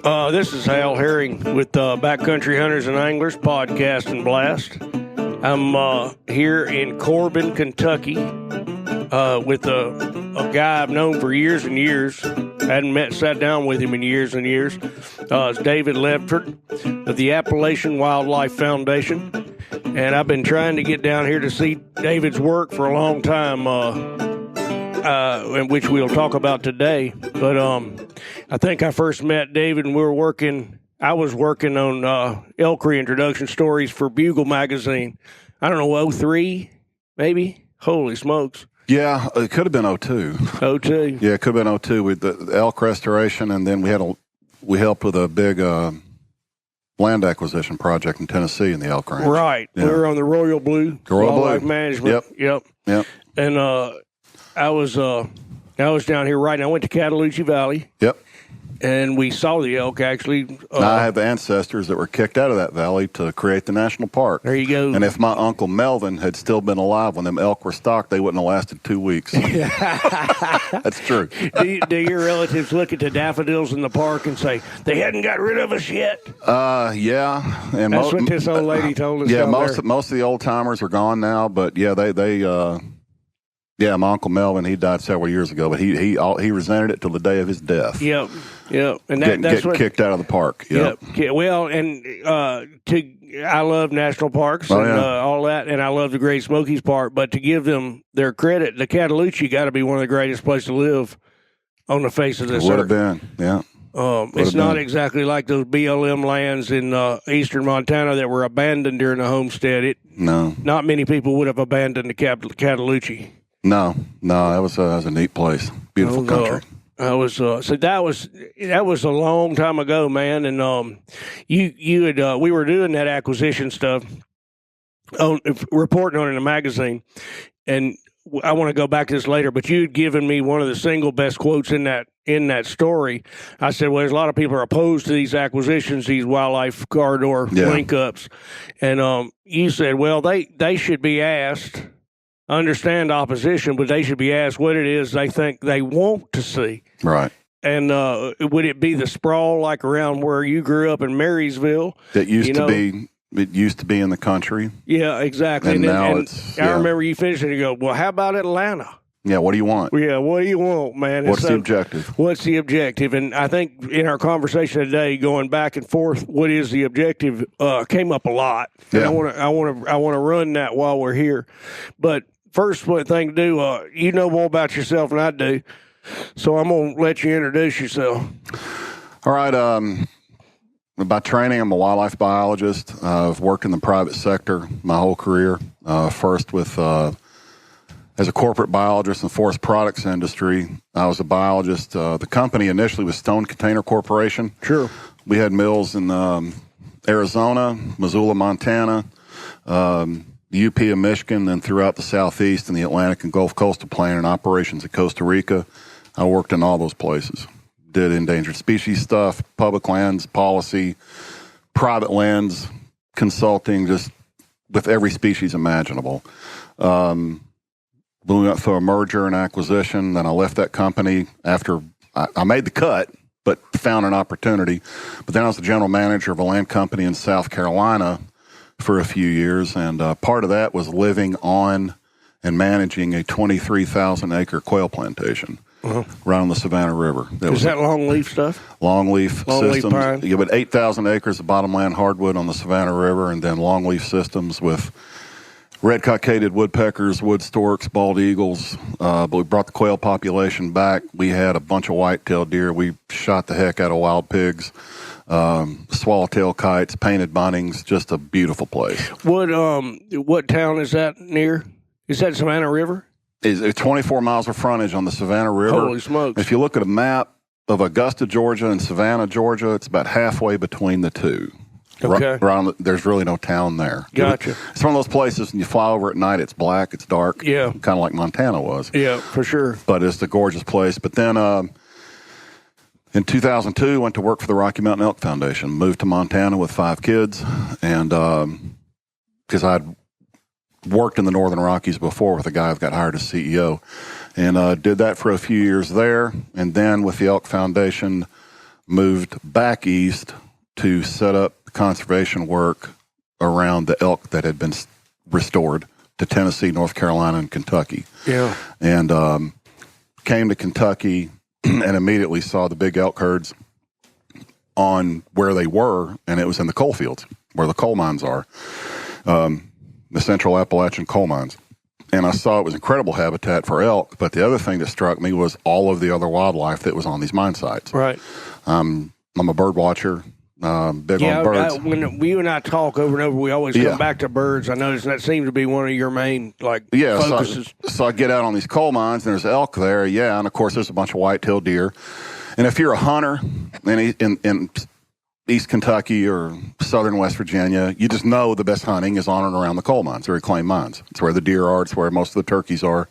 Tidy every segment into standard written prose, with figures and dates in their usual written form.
This is Hal Herring with Backcountry Hunters and Anglers Podcast and Blast. I'm here in Corbin, Kentucky, with a guy I've known for years and years. I hadn't sat down with him in years and years. It's David Ledford of the Appalachian Wildlife Foundation. And I've been trying to get down here to see David's work for a long time, which we'll talk about today. But I think I first met David and I was working on elk reintroduction stories for Bugle magazine. I don't know, 03 maybe? Holy smokes. Yeah, it could have been 02. 02. Yeah, it could have been 02 with the elk restoration, and then we helped with a big land acquisition project in Tennessee in the elk range. Right. Yeah. We were on the Royal Blue Wildlife Management. Yep. And I was down here I went to Cataloochee Valley. Yep. And we saw the elk, actually. Now, I have ancestors that were kicked out of that valley to create the national park. There you go. And if my Uncle Melvin had still been alive when them elk were stocked, they wouldn't have lasted 2 weeks. That's true. Do your relatives look at the daffodils in the park and say, they hadn't got rid of us yet? Yeah. And that's what this old lady told us. Yeah, most of the old-timers are gone now, but yeah, my Uncle Melvin, he died several years ago, but he resented it till the day of his death. Yep. And that's what kicked out of the park. Yep. Well, and I love national parks and all that, and I love the Great Smokies Park. But to give them their credit, the Cataloochee got to be one of the greatest places to live on the face of this earth. Would have been, yeah. It's not exactly like those BLM lands in eastern Montana that were abandoned during the homestead. No. Not many people would have abandoned the Cataloochee. No, that was a neat place, beautiful country. That was a long time ago, man. And we were doing that acquisition stuff, reporting on it in a magazine, and I want to go back to this later. But you'd given me one of the single best quotes in that story. I said, well, there's a lot of people are opposed to these acquisitions, these wildlife corridor link ups, and you said, well, they should be asked. Understand opposition, but they should be asked what it is they think they want to see. Right. And would it be the sprawl like around where you grew up in Marysville? It used to be in the country. Yeah, exactly. And now I remember you finished it and you go, well, how about Atlanta? Yeah, what do you want? Yeah, what do you want, man? What's the objective? What's the objective? And I think in our conversation today, going back and forth, what is the objective came up a lot. And I want to run that while we're here. But first thing to do, you know more about yourself than I do, so I'm going to let you introduce yourself. All right. By training, I'm a wildlife biologist. I've worked in the private sector my whole career, first as a corporate biologist in the forest products industry. I was a biologist. The company initially was Stone Container Corporation. Sure. We had mills in Arizona, Missoula, Montana, the UP of Michigan, then throughout the Southeast and the Atlantic and Gulf Coastal Plain and operations in Costa Rica. I worked in all those places. Did endangered species stuff, public lands, policy, private lands, consulting, just with every species imaginable. We went through a merger and acquisition, then I left that company after I made the cut, but found an opportunity. But then I was the general manager of a land company in South Carolina for a few years, and part of that was living on and managing a 23,000-acre quail plantation right on the Savannah River. Is that longleaf stuff? Longleaf systems. Pine? You had 8,000 acres of bottomland hardwood on the Savannah River, and then longleaf systems with red-cockaded woodpeckers, wood storks, bald eagles. But we brought the quail population back. We had a bunch of white-tailed deer. We shot the heck out of wild pigs. Swallowtail kites, painted buntings, just a beautiful place. What town is that near? Is that Savannah River? It's 24 miles of frontage on the Savannah River. Holy smokes. If you look at a map of Augusta, Georgia and Savannah, Georgia, it's about halfway between the two. Okay. There's really no town there. Gotcha. It's one of those places, and you fly over at night, it's black, it's dark. Yeah. Kind of like Montana was. Yeah, for sure. But it's a gorgeous place. But then in 2002, went to work for the Rocky Mountain Elk Foundation. Moved to Montana with 5 kids, and because I'd worked in the Northern Rockies before with a guy who got hired as CEO, and did that for a few years there. And then with the Elk Foundation, moved back east to set up conservation work around the elk that had been restored to Tennessee, North Carolina, and Kentucky. Yeah. And came to Kentucky and immediately saw the big elk herds on where they were, and it was in the coal fields where the coal mines are, the Central Appalachian coal mines. And I saw it was incredible habitat for elk, but the other thing that struck me was all of the other wildlife that was on these mine sites. Right. I'm a bird watcher, big on birds. When you and I talk over and over, we always come back to birds. I notice that seems to be one of your main focuses. So I get out on these coal mines, and there's elk there, and of course there's a bunch of white-tailed deer. And if you're a hunter in East Kentucky or southern West Virginia, you just know the best hunting is on and around the coal mines, the reclaimed mines. It's where the deer are. It's where most of the turkeys are,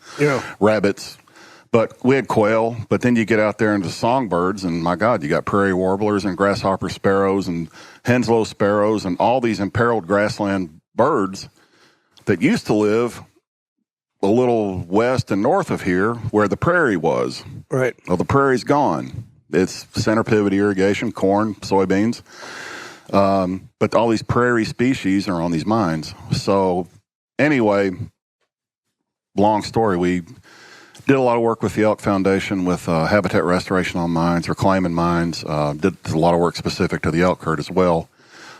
rabbits. But we had quail, but then you get out there into songbirds, and my God, you got prairie warblers and grasshopper sparrows and Henslow sparrows and all these imperiled grassland birds that used to live a little west and north of here where the prairie was. Right. Well, the prairie's gone. It's center pivot irrigation, corn, soybeans. But all these prairie species are on these mines. So anyway, long story, we did a lot of work with the Elk Foundation with habitat restoration on mines, reclaiming mines, did a lot of work specific to the elk herd as well.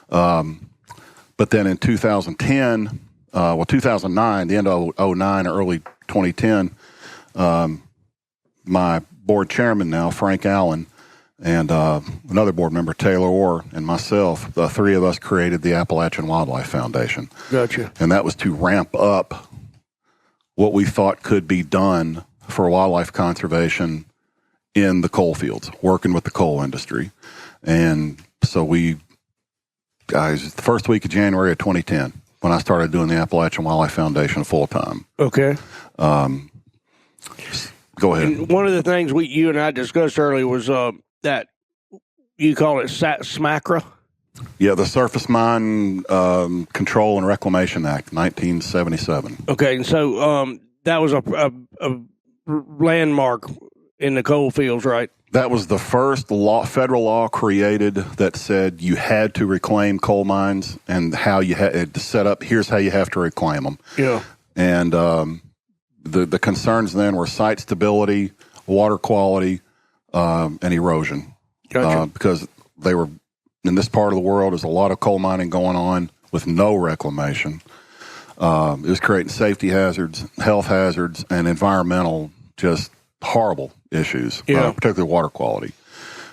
But then in 2010, 2009, the end of 2009 or early 2010, my board chairman now, Frank Allen, and another board member, Taylor Orr, and myself, the three of us created the Appalachian Wildlife Foundation. Gotcha. And that was to ramp up what we thought could be done for wildlife conservation in the coal fields, working with the coal industry. And so the first week of January of 2010, when I started doing the Appalachian Wildlife Foundation full time. Okay. Go ahead. And one of the things you and I discussed earlier was that you call it SMACRA. Yeah, the Surface Mine Control and Reclamation Act, 1977. Okay, and so that was a landmark in the coal fields, right? That was the first federal law created that said you had to reclaim coal mines and how you had to set up. Here's how you have to reclaim them. Yeah, and the concerns then were site stability, water quality, and erosion. Gotcha. Because they were in this part of the world, there's a lot of coal mining going on with no reclamation. It was creating safety hazards, health hazards, and environmental just horrible issues, particularly water quality.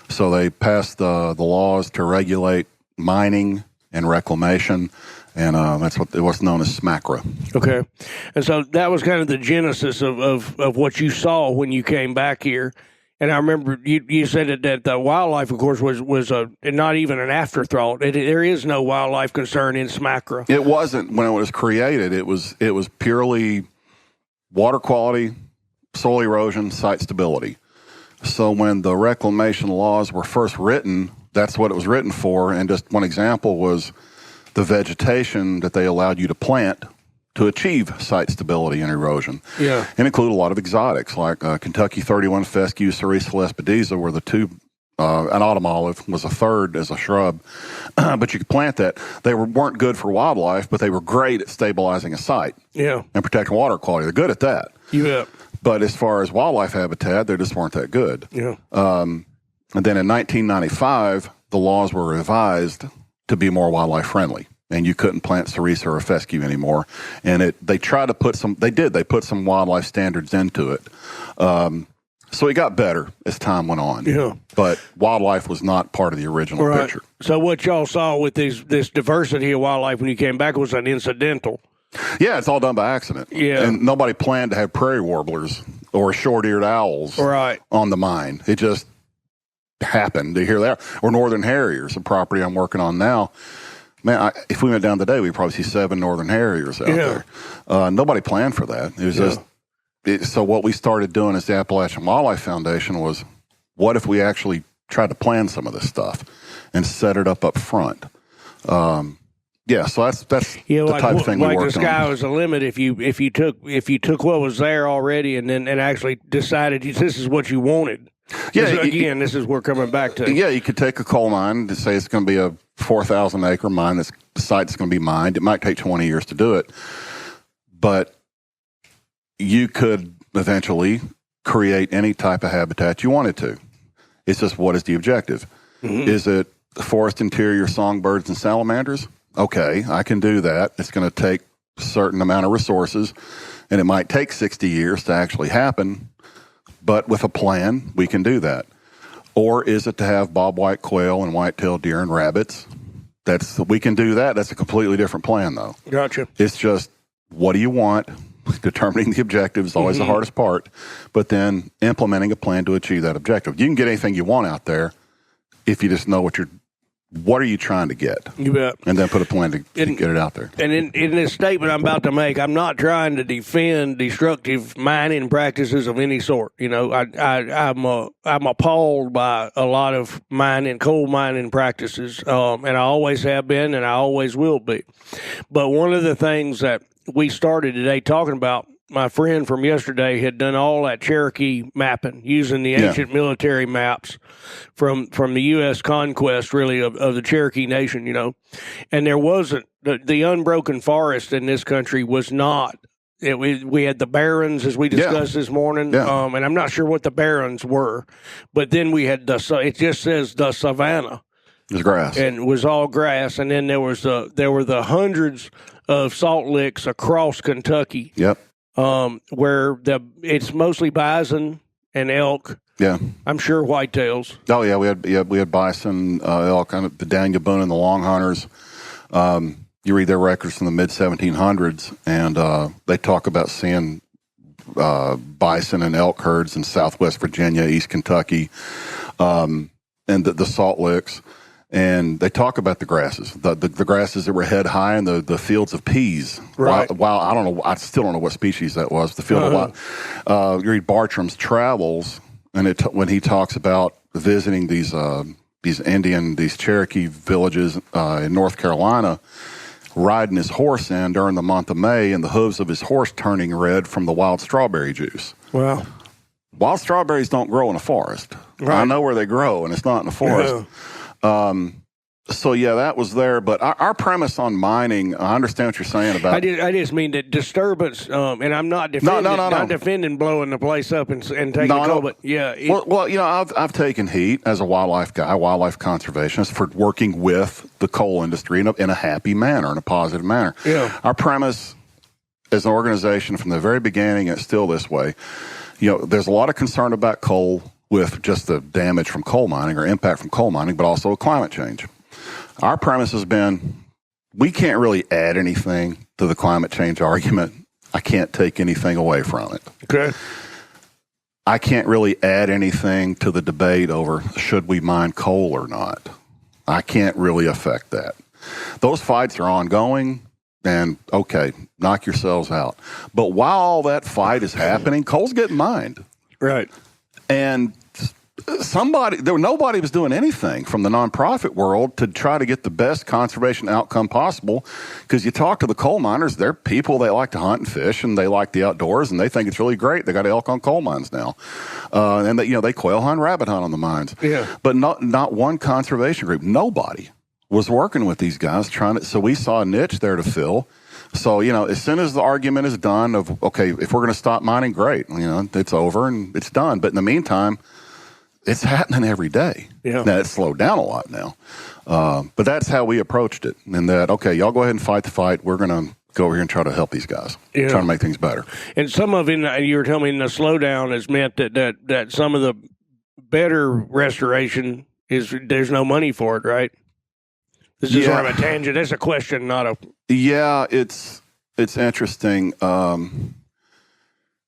So they passed the laws to regulate mining and reclamation, and that's what's known as SMACRA. Okay. And so that was kind of the genesis of what you saw when you came back here. And I remember you said that the wildlife, of course, was not even an afterthought. There is no wildlife concern in SMACRA. It wasn't when it was created. It was purely water quality, soil erosion, site stability. So when the reclamation laws were first written, that's what it was written for. And just one example was the vegetation that they allowed you to plant to achieve site stability and erosion. Yeah. And include a lot of exotics like Kentucky 31 fescue, Cereus lespedeza were the two. An autumn olive was a third as a shrub. But you could plant that. They weren't good for wildlife, but they were great at stabilizing a site. Yeah. And protecting water quality. They're good at that. Yeah. But as far as wildlife habitat, they just weren't that good. Yeah. And then in 1995, the laws were revised to be more wildlife friendly. And you couldn't plant cerise or a fescue anymore. And they tried to put they put some wildlife standards into it. So it got better as time went on. Yeah. But wildlife was not part of the original picture. So what y'all saw with this diversity of wildlife when you came back was an incidental. Yeah, it's all done by accident. Yeah. And nobody planned to have prairie warblers or short-eared owls on the mine. It just happened to hear that. Or northern harriers, a property I'm working on now. Man, if we went down today, we'd probably see 7 northern harriers out there. Nobody planned for that. It was just so what we started doing as the Appalachian Wildlife Foundation was, what if we actually tried to plan some of this stuff and set it up front? So that's the type of thing we worked on. Like the sky was the limit if you took what was there already and actually decided this is what you wanted. Yeah, again, this is we're coming back to. Yeah, you could take a coal mine to say it's going to be a 4,000 acre mine. The site's going to be mined. It might take 20 years to do it, but you could eventually create any type of habitat you wanted to. It's just, what is the objective? Mm-hmm. Is it forest interior songbirds and salamanders? Okay, I can do that. It's going to take a certain amount of resources, and it might take 60 years to actually happen, but with a plan, we can do that. Or is it to have bobwhite quail and white-tailed deer and rabbits? We can do that. That's a completely different plan, though. Gotcha. It's just, what do you want? Determining the objective is always the hardest part, but then implementing a plan to achieve that objective. You can get anything you want out there if you just know what are you trying to get? You bet. And then put a plan to get it out there. And in this statement I'm about to make, I'm not trying to defend destructive mining practices of any sort. You know, I'm appalled by a lot of coal mining practices, and I always have been, and I always will be. But one of the things that we started today talking about, my friend from yesterday had done all that Cherokee mapping using the ancient military maps from the U.S. conquest, really, of the Cherokee Nation, you know. And there wasn't, the unbroken forest in this country was not. We had the barrens, as we discussed this morning, and I'm not sure what the barrens were. But then we had it just says the savanna. It was grass. And it was all grass. And then there were the hundreds of salt licks across Kentucky. Yep. Where it's mostly bison and elk. Yeah. I'm sure whitetails. Oh yeah, we had bison, elk, the Dan Yaboon and the Long Hunters. You read their records from the mid 1700s, and they talk about seeing bison and elk herds in Southwest Virginia, East Kentucky, and the salt licks. And they talk about the grasses, the grasses that were head high in the fields of peas. Right. Wow, I don't know. I still don't know what species that was. The field of you read Bartram's Travels, and when he talks about visiting these Cherokee villages in North Carolina, riding his horse in during the month of May, and the hooves of his horse turning red from the wild strawberry juice. Wow. Wild strawberries don't grow in a forest. Right. I know where they grow, and it's not in a forest. Yeah. So yeah, that was there. But our premise on mining, I understand what you're saying about. I just mean that disturbance, and I'm not defending, not defending blowing the place up and taking coal, but yeah. Well, you know, I've taken heat as a wildlife guy, wildlife conservationist, for working with the coal industry in a happy manner, in a positive manner. Yeah. Our premise as an organization from the very beginning, and it's still this way. You know, there's a lot of concern about coal, with just the damage from coal mining or impact from coal mining, but also climate change. Our premise has been, we can't really add anything to the climate change argument. I can't take anything away from it. Okay. I can't really add anything to the debate over should we mine coal or not. I can't really affect that. Those fights are ongoing, and okay, knock yourselves out. But while all that fight is happening, coal's getting mined. Right. And nobody was doing anything from the nonprofit world to try to get the best conservation outcome possible. Because you talk to the coal miners, they're people, they like to hunt and fish, and they like the outdoors, and they think it's really great. They got elk on coal mines now, and they quail hunt, rabbit hunt on the mines. Yeah. But not one conservation group, nobody was working with these guys so we saw a niche there to fill. So, you know, as soon as the argument is done of, okay, if we're going to stop mining, great, you know, it's over and it's done. But in the meantime, it's happening every day. Yeah. Now, it's slowed down a lot now. But that's how we approached it. And that, okay, y'all go ahead and fight the fight. We're going to go over here and try to help these guys, try to make things better. And some of it, you were telling me, the slowdown has meant that some of the better restoration there's no money for it, right? This is sort of a tangent. That's a question, not a... Yeah, it's interesting. And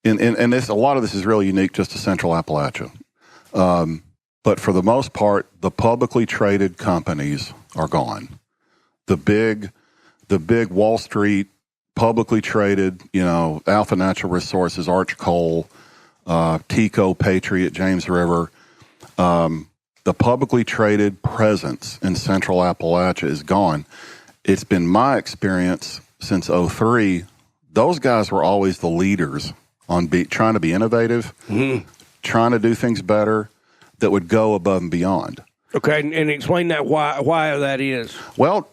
this, a lot of this is really unique just to Central Appalachia. But for the most part, the publicly traded companies are gone. The big Wall Street, publicly traded, you know, Alpha Natural Resources, Arch Coal, TECO, Patriot, James River, the publicly traded presence in Central Appalachia is gone. It's been my experience since 2003, those guys were always the leaders on trying to be innovative, trying to do things better. that would go above and beyond. Okay, and explain that why that is. Well,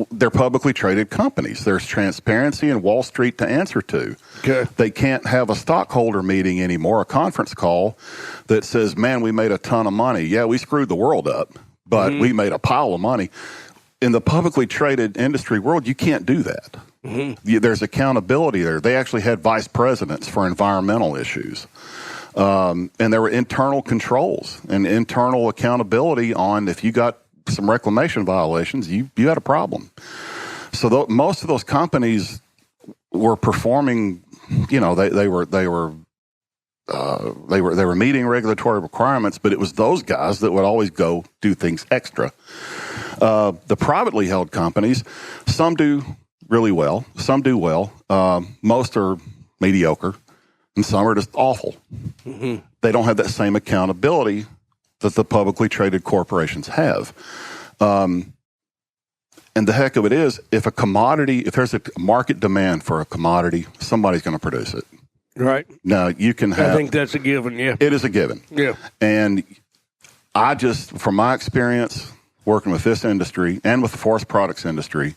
they're publicly traded companies. There's transparency in Wall Street to answer to. Okay. They can't have a stockholder meeting anymore, a conference call that says, man, we made a ton of money. Yeah, we screwed the world up, but we made a pile of money. In the publicly traded industry world, you can't do that. There's accountability there. They actually had vice presidents for environmental issues. And there were internal controls and internal accountability on if you got some reclamation violations, you had a problem. So most of those companies were performing, they were meeting regulatory requirements, but it was those guys that would always go do things extra. The privately held companies, some do really well, some do well. Most are mediocre. And some are just awful. They don't have that same accountability that the publicly traded corporations have. And the heck of it is, if there's a market demand for a commodity, somebody's going to produce it. Right. Now, you can have... I think that's a given, yeah. It is a given. Yeah. And from my experience working with this industry and with the forest products industry,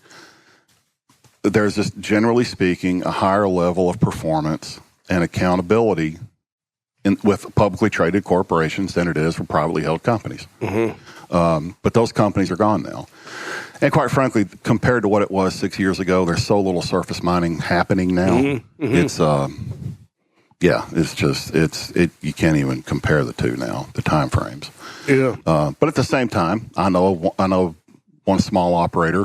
there's just, generally speaking, a higher level of performance and accountability with publicly traded corporations than it is with privately held companies. But those companies are gone now. And quite frankly, compared to what it was 6 years ago, there's so little surface mining happening now. It's, you can't even compare the two now, the time frames. Yeah. But at the same time, I know one small operator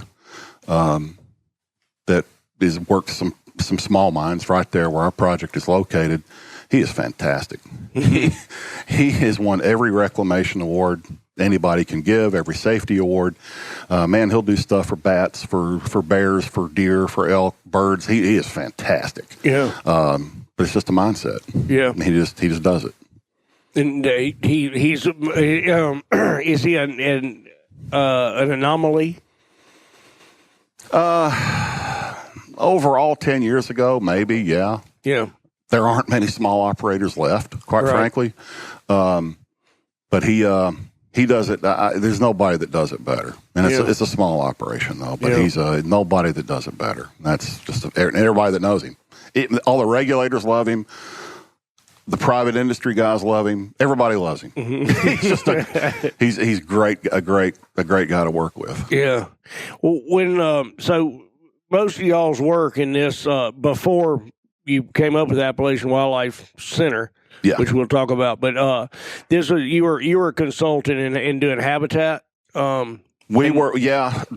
that has worked some small mines right there where our project is located. He is fantastic. He has won every reclamation award anybody can give, every safety award. Man, he'll do stuff for bats, for bears, for deer, for elk, birds. He is fantastic. Yeah. But it's just a mindset. Yeah. He just does it. And he's is he an anomaly? Overall, 10 years ago, maybe, yeah. Yeah. There aren't many small operators left, quite frankly. But he does it. There's nobody that does it better. And it's a small operation, though. But he's nobody that does it better. That's just everybody that knows him. All the regulators love him. The private industry guys love him. Everybody loves him. He's just he's great, a great guy to work with. Yeah. Well, when so most of y'all's work in this before you came up with Appalachian Wildlife Center, which we'll talk about. But this was you were a consultant in doing habitat. We were,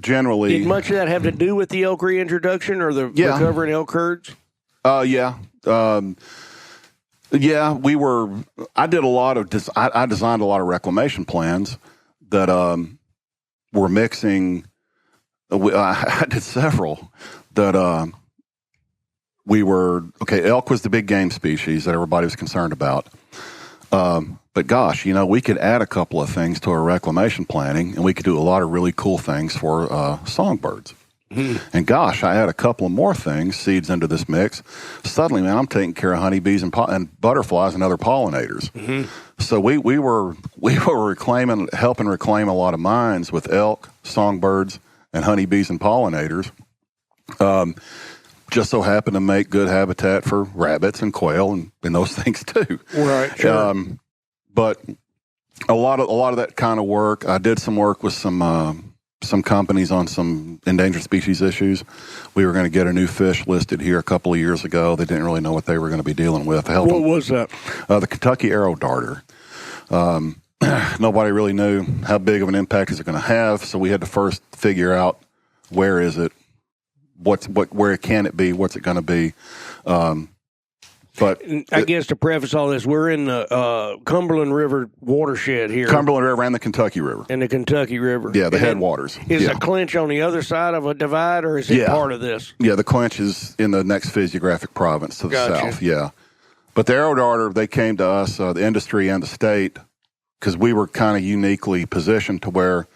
generally. Did much of that have to do with the elk reintroduction or the recovering elk herds? We were. I did a lot of. I designed a lot of reclamation plans that were mixing. I did several that we were elk was the big game species that everybody was concerned about. But gosh, we could add a couple of things to our reclamation planning, and we could do a lot of really cool things for songbirds. And gosh, I add a couple of more things, seeds into this mix. Suddenly, man, I'm taking care of honeybees and butterflies and other pollinators. So we were helping reclaim a lot of mines with elk, songbirds, and honeybees and pollinators. Just so happened to make good habitat for rabbits and quail and those things too. Right. Sure. But a lot of that kind of work, I did some work with some companies on some endangered species issues. We were going to get a new fish listed here a couple of years ago. They didn't really know what they were going to be dealing with. What was that? The Kentucky arrow darter. Nobody really knew how big of an impact is it going to have, so we had to first figure out where is it, where can it be, what's it going to be. But I guess to preface all this, we're in the Cumberland River watershed here. Cumberland River and the Kentucky River. And the Kentucky River. Yeah, the headwaters. Is the clinch on the other side of a divide, or is it part of this? Yeah, the clinch is in the next physiographic province to the south, yeah. But the arrow darter, they came to us, the industry and the state, because we were kind of uniquely positioned to where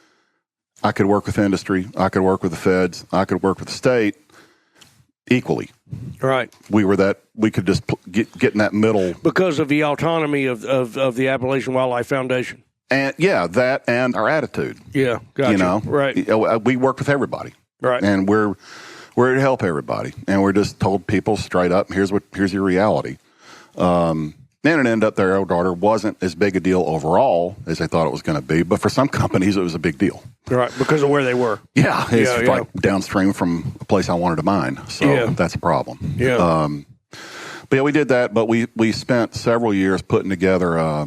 I could work with industry, I could work with the feds, I could work with the state equally. Right. We could just get in that middle. Because of the autonomy of the Appalachian Wildlife Foundation. And that and our attitude. Yeah, gotcha. Right. We work with everybody. Right. And we're here to help everybody. And we're just told people straight up, here's your reality. And it ended up their daughter wasn't as big a deal overall as they thought it was going to be. But for some companies, it was a big deal. Right, because of where they were. Yeah, it's like downstream from a place I wanted to mine. So that's a problem. Yeah. But yeah, we did that. But we spent several years putting together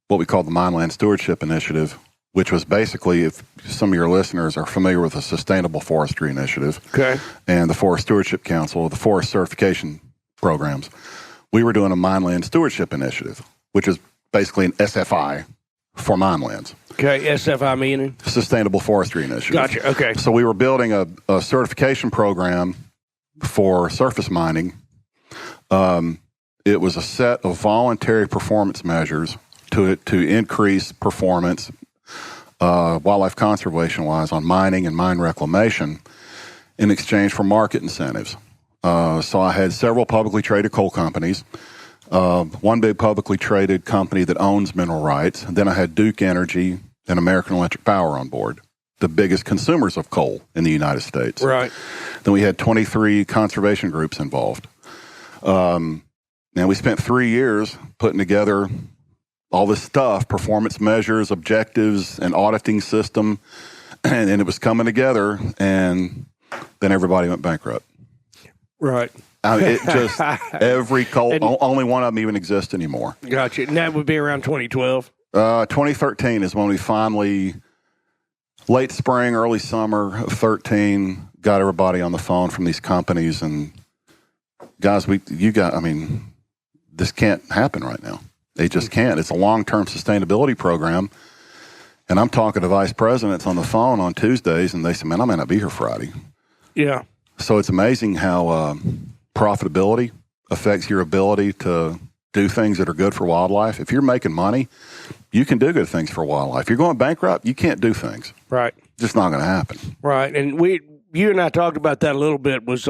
what we called the Mineland Stewardship Initiative, which was basically, if some of your listeners are familiar with the Sustainable Forestry Initiative and the Forest Stewardship Council, the Forest Certification Programs, we were doing a Mineland Stewardship Initiative, which is basically an SFI for minelands. Okay, SFI meaning? Sustainable Forestry Initiative. Gotcha, okay. So we were building a certification program for surface mining. It was a set of voluntary performance measures to increase performance, wildlife conservation-wise, on mining and mine reclamation in exchange for market incentives. So I had several publicly traded coal companies, one big publicly traded company that owns mineral rights, and then I had Duke Energy and American Electric Power on board, the biggest consumers of coal in the United States. Right. Then we had 23 conservation groups involved. And we spent 3 years putting together all this stuff, performance measures, objectives, an auditing system, and it was coming together, and then everybody went bankrupt. Right. It just, every coal, only one of them even exists anymore. Gotcha. And that would be around 2012? 2013 is when we finally, late spring, early summer of 13, got everybody on the phone from these companies, and guys, this can't happen right now. They just can't. It's a long-term sustainability program. And I'm talking to vice presidents on the phone on Tuesdays, and they say, man, I may not be here Friday. Yeah. So it's amazing how profitability affects your ability to do things that are good for wildlife. If you're making money, you can do good things for wildlife. If you're going bankrupt, you can't do things. Right. Just not going to happen. Right. And you and I talked about that a little bit, was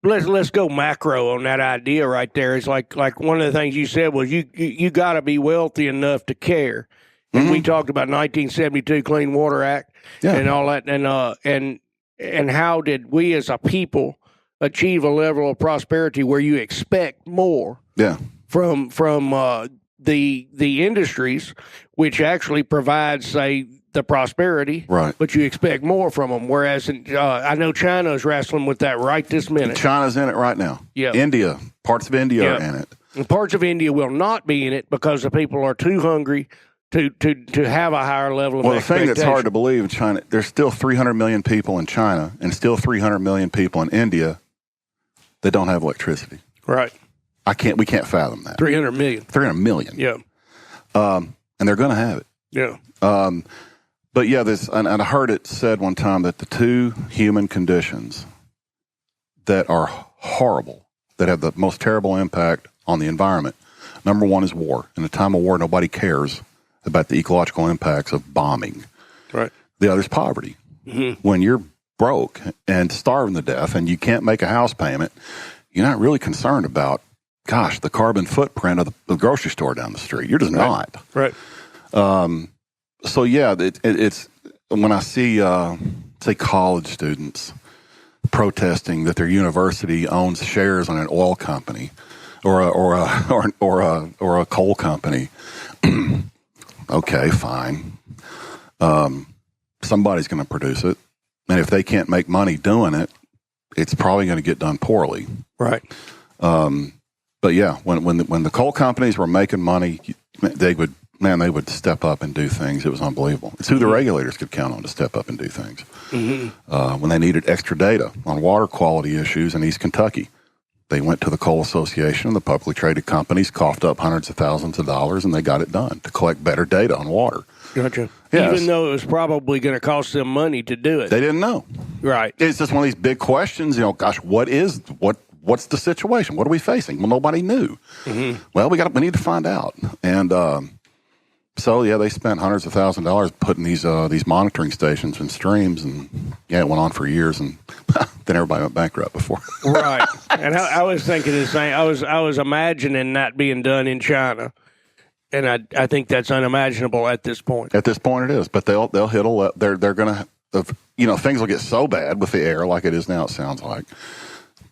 let's go macro on that idea right there. It's like one of the things you said was you got to be wealthy enough to care. And we talked about 1972 Clean Water Act and all that, and how did we as a people achieve a level of prosperity where you expect more from the industries, which actually provides, say, the prosperity, right? But you expect more from them. Whereas I know China is wrestling with that right this minute. China's in it right now. Yeah. India, parts of India are in it. And parts of India will not be in it because the people are too hungry to have a higher level of expectation. Well, the thing that's hard to believe, China, there's still 300 million people in China and still 300 million people in India that don't have electricity. Right. We can't fathom that. 300 million. 300 million. Yeah. And they're going to have it. Yeah. But yeah, and I heard it said one time that the two human conditions that are horrible, that have the most terrible impact on the environment, number one is war. In a time of war, nobody cares about the ecological impacts of bombing. Right. The other is poverty. Mm-hmm. When you're broke and starving to death and you can't make a house payment, you're not really concerned about, gosh, the carbon footprint of the grocery store down the street. You're just not. Right. So yeah, it's when I see say college students protesting that their university owns shares on an oil company or a coal company. Okay, fine. Somebody's going to produce it, and if they can't make money doing it, it's probably going to get done poorly. Right. But yeah, when the coal companies were making money, they would step up and do things. It was unbelievable. It's who the regulators could count on to step up and do things. Mm-hmm. When they needed extra data on water quality issues in East Kentucky, they went to the Coal Association, and the publicly traded companies coughed up hundreds of thousands of dollars, and they got it done to collect better data on water. Gotcha. Yes. Even though it was probably going to cost them money to do it. They didn't know. Right. It's just one of these big questions, gosh, what's the situation? What are we facing? Well, nobody knew. Mm-hmm. Well, we need to find out. And so yeah, they spent hundreds of thousands of dollars putting these monitoring stations in streams, and yeah, it went on for years, and then everybody went bankrupt before. Right. And I was thinking the same. I was imagining that being done in China, And I think that's unimaginable at this point. At this point, it is. But they'll hit a. They're going to. Things will get so bad with the air, like it is now. It sounds like,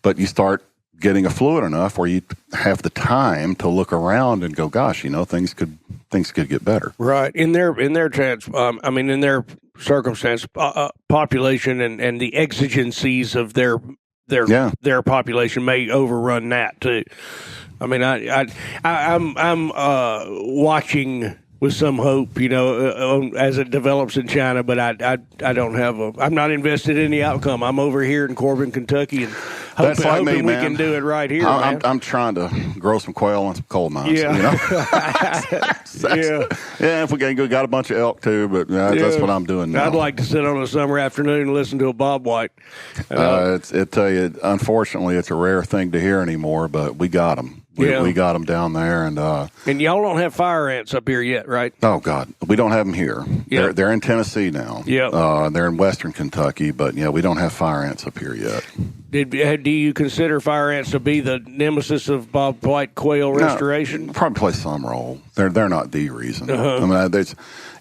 but you start getting affluent enough where you have the time to look around and go, gosh, things could get better. Right. In their circumstance, population and the exigencies of their population may overrun that too. I mean, I'm watching with some hope, as it develops in China, but I don't have I'm not invested in the outcome. I'm over here in Corbin, Kentucky, and hoping we can do it right here. I'm trying to grow some quail and some coal mines. Yeah. Yeah, if we got a bunch of elk too, but that's what I'm doing now. I'd like to sit on a summer afternoon and listen to a bobwhite. Unfortunately, it's a rare thing to hear anymore, but we got them. We got them down there, and y'all don't have fire ants up here yet, right? Oh God, we don't have them here. Yeah. They're in Tennessee now. Yeah, they're in western Kentucky, but we don't have fire ants up here yet. Do you consider fire ants to be the nemesis of bobwhite quail restoration? No, probably play some role. They're not the reason. I mean,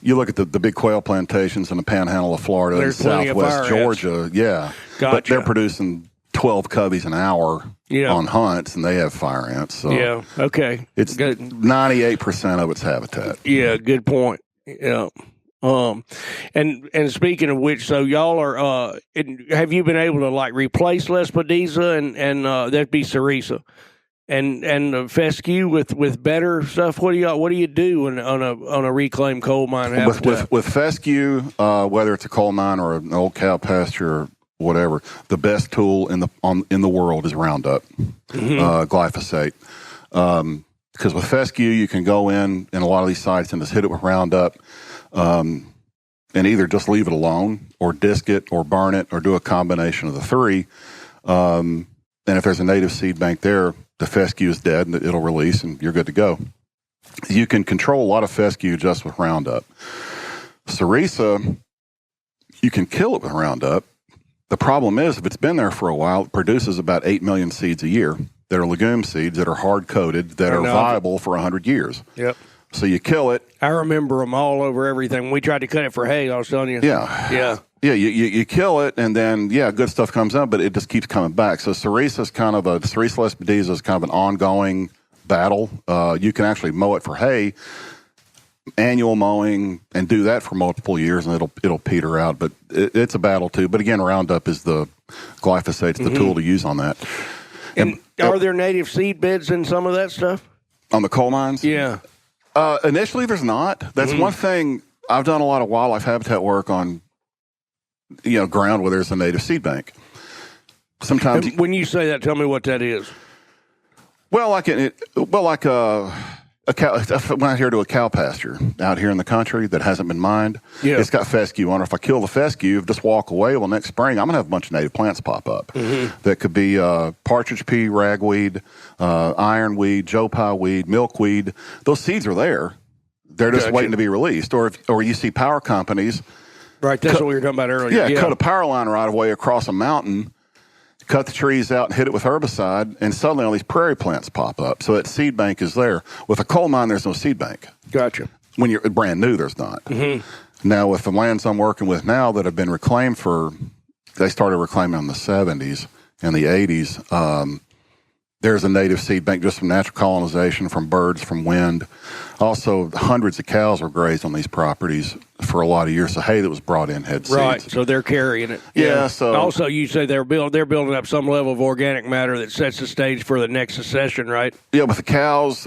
you look at the big quail plantations in the Panhandle of Florida and Southwest Georgia. Ants. Yeah, gotcha. But they're producing 12 cubbies an hour on hunts, and they have fire ants. So okay. It's good. 98% of its habitat. Yeah, good point. Yeah. And speaking of which, so y'all are have you been able to replace Lespedeza and that'd be Cerisa and fescue with better stuff? What do you do on a reclaimed coal mine habitat? With fescue, whether it's a coal mine or an old cow pasture or whatever, the best tool in the world is Roundup, glyphosate. Because with fescue, you can go in a lot of these sites and just hit it with Roundup, and either just leave it alone, or disc it, or burn it, or do a combination of the three. And if there's a native seed bank there, the fescue is dead and it'll release, and you're good to go. You can control a lot of fescue just with Roundup. Cerisa, you can kill it with Roundup. The problem is, if it's been there for a while, it produces about 8 million seeds a year that are legume seeds that are hard-coated, that are viable for 100 years. Yep. So you kill it. I remember them all over everything. We tried to cut it for hay, I was telling you. Yeah, you kill it, and then, good stuff comes out, but it just keeps coming back. So Cerisa Lespedeza is kind of an ongoing battle. You can actually mow it for hay, annual mowing, and do that for multiple years, and it'll peter out. But it's a battle too. But again, Roundup is the glyphosate's the tool to use on that. And are there native seed beds in some of that stuff on the coal mines? Yeah. Initially, there's not. That's one thing. I've done a lot of wildlife habitat work on, ground where there's a native seed bank. Sometimes, when you say that, tell me what that is. Well, a cow, when I hear to a cow pasture out here in the country that hasn't been mined, it's got fescue on it. If I kill the fescue, just walk away, well, next spring, I'm going to have a bunch of native plants pop up. That could be partridge pea, ragweed, ironweed, joe pie weed, milkweed. Those seeds are there. They're just waiting to be released. Or you see power companies. Right, that's what we were talking about earlier. Cut a power line right away across a mountain, cut the trees out and hit it with herbicide, and suddenly all these prairie plants pop up. So that seed bank is there. With a coal mine, there's no seed bank. Gotcha. When you're brand new, there's not. Now, with the lands I'm working with now that have been reclaimed they started reclaiming in the 70s and the 80s, there's a native seed bank just from natural colonization, from birds, from wind. Also, hundreds of cows were grazed on these properties for a lot of years. So hay that was brought in had seeds. Right, so they're carrying it. Yeah. So also, you say they're building up some level of organic matter that sets the stage for the next succession, right? Yeah, with the cows,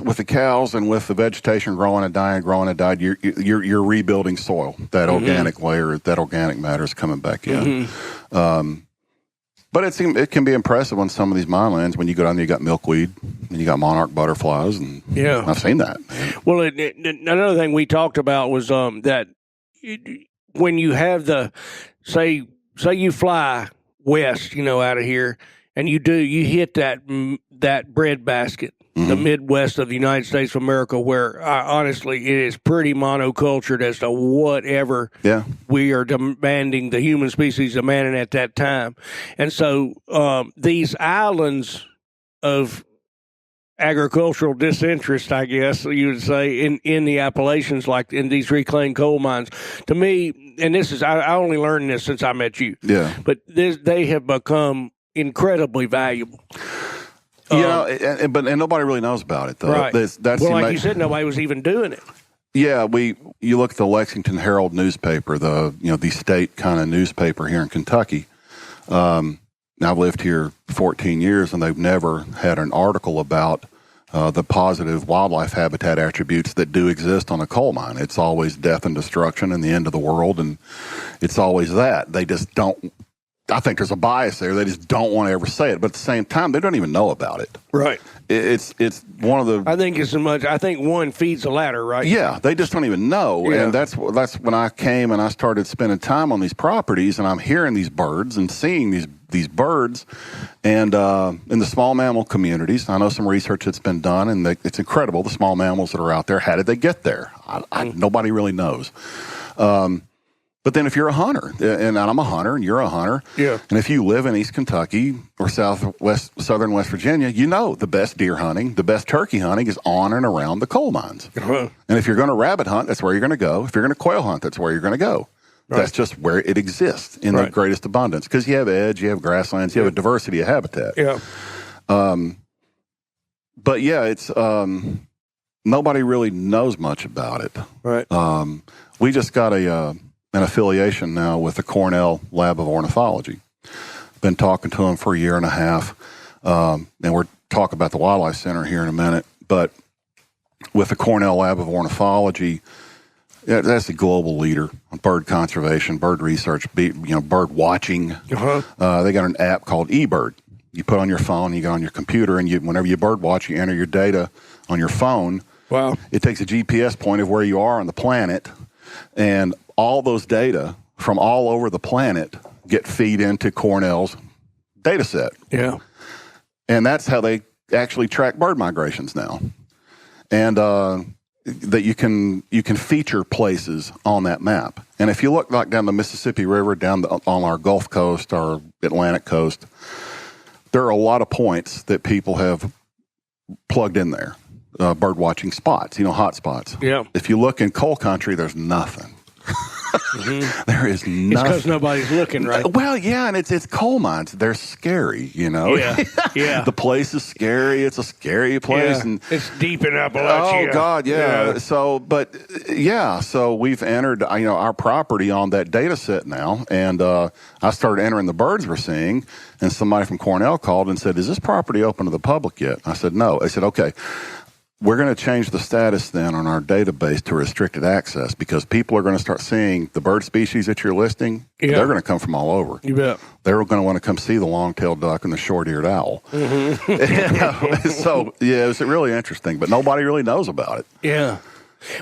and with the vegetation growing and dying, you're rebuilding soil. That organic layer, that organic matter is coming back in. But it can be impressive on some of these mine lands. When you go down there, you got milkweed, and you got monarch butterflies, and I've seen that. Well, another thing we talked about was that when you have say you fly west, out of here, and you hit that bread basket, the Midwest of the United States of America, where honestly it is pretty monocultured as to whatever we are demanding, the human species demanding at that time. And so these islands of agricultural disinterest, I guess you would say, in the Appalachians, like in these reclaimed coal mines. To me, and this is, I only learned this since I met you. Yeah. But they have become incredibly valuable. And nobody really knows about it, though. Right. That's like you said, nobody was even doing it. Yeah, you look at the Lexington Herald newspaper, the state kind of newspaper here in Kentucky. I've lived here 14 years, and they've never had an article about the positive wildlife habitat attributes that do exist on a coal mine. It's always death and destruction and the end of the world, and it's always that. They just don't. I think there's a bias there. They just don't want to ever say it, but at the same time, they don't even know about it. Right. It's one of the. I think it's as much. I think one feeds the latter, right? Yeah, they just don't even know, Yeah. and that's when I came and I started spending time on these properties, and I'm hearing these birds and seeing these birds, and in the small mammal communities, I know some research that's been done, and it's incredible the small mammals that are out there. How did they get there? Nobody really knows. But then if you're a hunter, and I'm a hunter, and you're a hunter, yeah. And if you live in East Kentucky or southern West Virginia, you know the best deer hunting, the best turkey hunting is on and around the coal mines. Uh-huh. And if you're going to rabbit hunt, that's where you're going to go. If you're going to quail hunt, that's where you're going to go. Right. That's just where it exists in the greatest abundance, because you have edge, you have grasslands, you have a diversity of habitat. Yeah. But yeah, it's nobody really knows much about it. Right. We just got an affiliation now with the Cornell Lab of Ornithology. Been talking to them for a year and a half, and we're talking about the Wildlife Center here in a minute. But with the Cornell Lab of Ornithology, that's a global leader on bird conservation, bird research, bird watching. Uh-huh. They got an app called eBird. You put on your phone, you go on your computer, and whenever you bird watch, you enter your data on your phone. Wow. It takes a GPS point of where you are on the planet, and all those data from all over the planet get feed into Cornell's data set. Yeah. And that's how they actually track bird migrations now. And that you can feature places on that map. And if you look like down the Mississippi River, on our Gulf Coast, our Atlantic coast, there are a lot of points that people have plugged in there, bird watching spots, hot spots. Yeah. If you look in coal country, there's nothing. Mm-hmm. There is nothing. It's because nobody's looking, right? Well, yeah, and it's coal mines. They're scary, Yeah, yeah. The place is scary. It's a scary place, Yeah. and it's deep in Appalachia. Oh God, yeah. So we've entered, our property on that data set now, and I started entering the birds we're seeing, and somebody from Cornell called and said, "Is this property open to the public yet?" I said, "No." I said, "Okay. We're going to change the status then on our database to restricted access, because people are going to start seeing the bird species that you're listing. Yeah. They're going to come from all over. You bet. They're going to want to come see the long-tailed duck and the short-eared owl." Mm-hmm. So, yeah, it's really interesting, but nobody really knows about it. Yeah.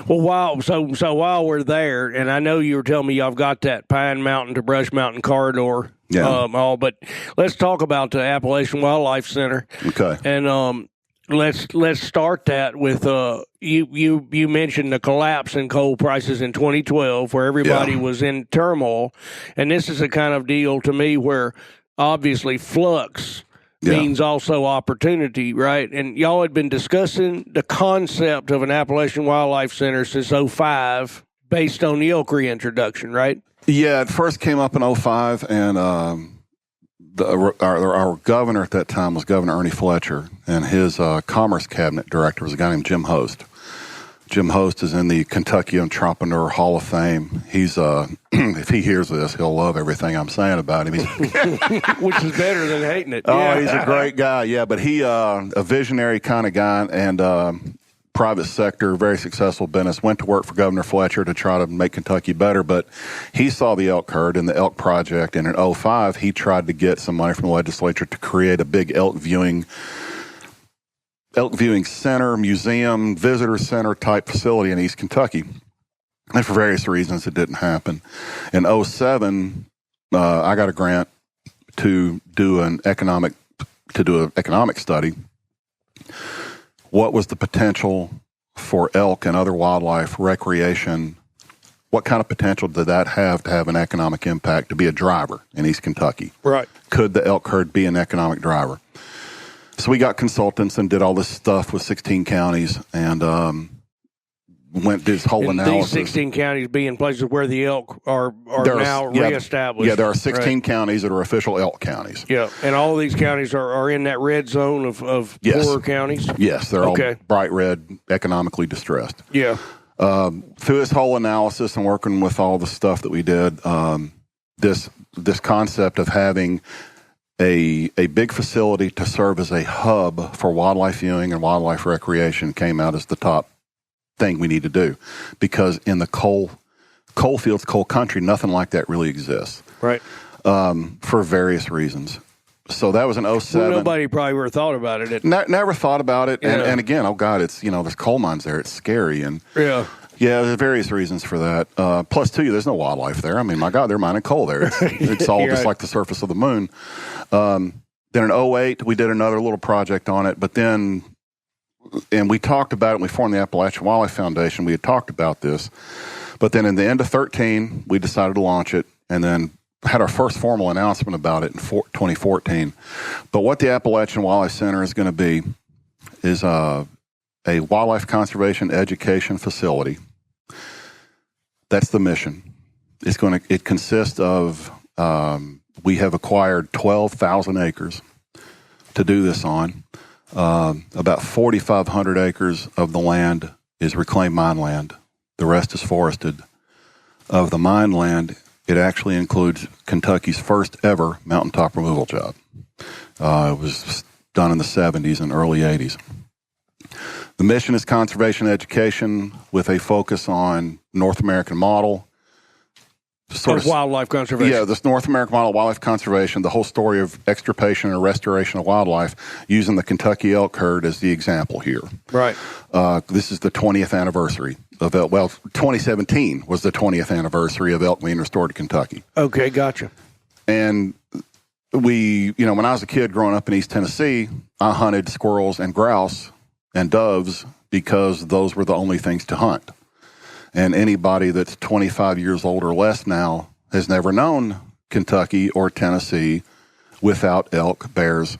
Well, while we're there, and I know you were telling me y'all got that Pine Mountain to Brush Mountain corridor. Yeah. But let's talk about the Appalachian Wildlife Center. Okay. And let's start that with you mentioned the collapse in coal prices in 2012, where everybody was in turmoil, and this is a kind of deal to me where obviously flux means also opportunity, right? And y'all had been discussing the concept of an Appalachian Wildlife Center since 2005, based on the elk reintroduction, right? Yeah, it first came up in 2005, and our governor at that time was Governor Ernie Fletcher, and his Commerce Cabinet director was a guy named Jim Host. Jim Host is in the Kentucky Entrepreneur Hall of Fame. He's if he hears this, he'll love everything I'm saying about him. Which is better than hating it. Oh, he's a great guy. Yeah, but he a visionary kind of guy, and private sector, very successful business. Went to work for Governor Fletcher to try to make Kentucky better, but he saw the elk herd and the elk project, and in 2005 he tried to get some money from the legislature to create a big elk viewing center, museum, visitor center type facility in East Kentucky. And for various reasons, it didn't happen. In 2007, I got a grant to do an economic study. What was the potential for elk and other wildlife recreation? What kind of potential did that have to have an economic impact, to be a driver in East Kentucky? Right. Could the elk herd be an economic driver? So we got consultants and did all this stuff with 16 counties and went this whole analysis. These 16 counties being places where the elk are now reestablished. Yeah, there are 16 counties that are official elk counties. Yeah, and all of these counties are in that red zone of poorer counties? Yes, they're all bright red, economically distressed. Yeah. Through this whole analysis and working with all the stuff that we did, this concept of having a big facility to serve as a hub for wildlife viewing and wildlife recreation came out as the top thing we need to do, because in the coal fields, coal country, nothing like that really exists. Right. For various reasons. So that was in 07. Well, nobody probably ever thought about it. Never thought about it. Yeah. And again, oh God, it's, there's coal mines there. It's scary. And yeah, there's various reasons for that. Plus, too, there's no wildlife there. I mean, my God, they're mining coal there. It's all just like the surface of the moon. Then in 08, we did another little project on it. But then, and we talked about it, and we formed the Appalachian Wildlife Foundation. We had talked about this. But then in the end of 13, we decided to launch it, and then had our first formal announcement about it in 2014. But what the Appalachian Wildlife Center is going to be is a wildlife conservation education facility. That's the mission. It consists of, we have acquired 12,000 acres to do this on. About 4,500 acres of the land is reclaimed mine land. The rest is forested. Of the mine land, it actually includes Kentucky's first ever mountaintop removal job. It was done in the 70s and early 80s. The mission is conservation education with a focus on North American model. Wildlife conservation. Yeah, this North American model of wildlife conservation, the whole story of extirpation and restoration of wildlife, using the Kentucky elk herd as the example here. Right. This is the 20th anniversary of elk. Well, 2017 was the 20th anniversary of elk being restored to Kentucky. Okay, gotcha. And we, when I was a kid growing up in East Tennessee, I hunted squirrels and grouse and doves because those were the only things to hunt. And anybody that's 25 years old or less now has never known Kentucky or Tennessee without elk, bears,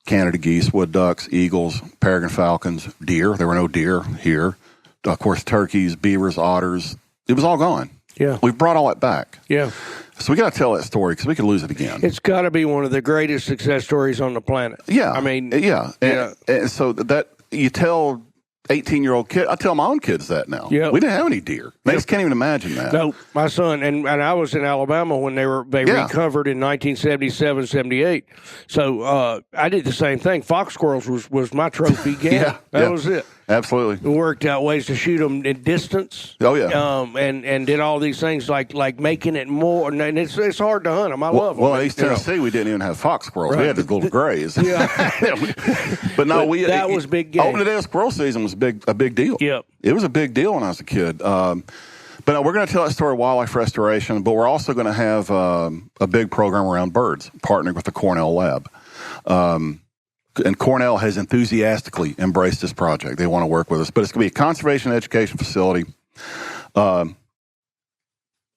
Canada geese, wood ducks, eagles, peregrine falcons, deer. There were no deer here. Of course, turkeys, beavers, otters. It was all gone. Yeah. We've brought all that back. Yeah. So we got to tell that story because we could lose it again. It's got to be one of the greatest success stories on the planet. Yeah. I mean, yeah. And so that you tell 18-year-old kid, I tell my own kids that now. Yep. We didn't have any deer. They just can't even imagine that. No, my son, and I was in Alabama when they recovered in 1977, 78. So I did the same thing. Fox squirrels was my trophy game. That was it. Absolutely. We worked out ways to shoot them in distance. Oh, yeah. And did all these things like making it more. And it's hard to hunt them. I love them. Well, in East Tennessee, we didn't even have fox squirrels. Right. We had the little grays. Yeah. But no, that was big game. Opening day of squirrel season was a big deal. Yep. It was a big deal when I was a kid. But no, we're going to tell that story of wildlife restoration, but we're also going to have a big program around birds, partnering with the Cornell Lab. And Cornell has enthusiastically embraced this project. They want to work with us. But it's going to be a conservation education facility that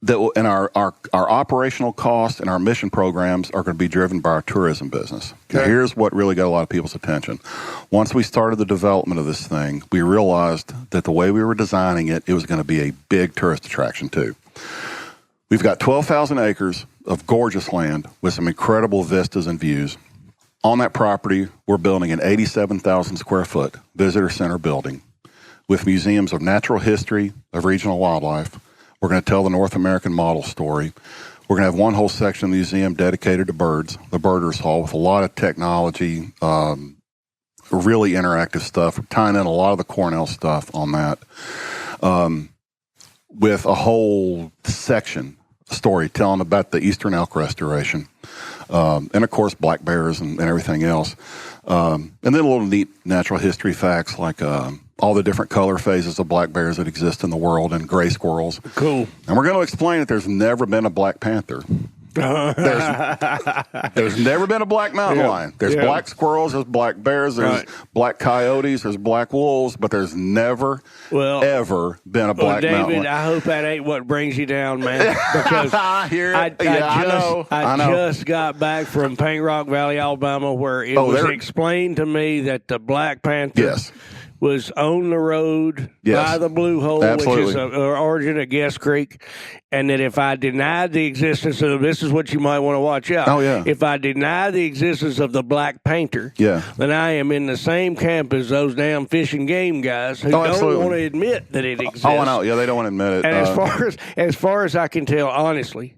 will, and our operational costs and our mission programs are going to be driven by our tourism business. Okay. Now, here's what really got a lot of people's attention. Once we started the development of this thing, we realized that the way we were designing it, it was going to be a big tourist attraction too. We've got 12,000 acres of gorgeous land with some incredible vistas and views. On that property, we're building an 87,000 square foot visitor center building with museums of natural history, of regional wildlife. We're going to tell the North American model story. We're going to have one whole section of the museum dedicated to birds, the Birders Hall, with a lot of technology, really interactive stuff, tying in a lot of the Cornell stuff on that, with a whole section story telling about the Eastern elk restoration. And of course, black bears and everything else. And then a little neat natural history facts like all the different color phases of black bears that exist in the world and gray squirrels. Cool. And we're going to explain that there's never been a black panther There's never been a black mountain lion. There's black squirrels, there's black bears, there's black coyotes, there's black wolves, but there's never, ever been a black mountain lion. David, I hope that ain't what brings you down, man. Because I just got back from Paint Rock Valley, Alabama, where it was explained to me that the Black Panther was on the road by the Blue Hole, which is an origin of Guest Creek, and that if I denied the existence of, this is what you might want to watch out. Oh, yeah. If I deny the existence of the Black Panther, then I am in the same camp as those damn fish and game guys who don't want to admit that it exists. Oh, I know. Yeah, they don't want to admit it. And as far as I can tell, honestly,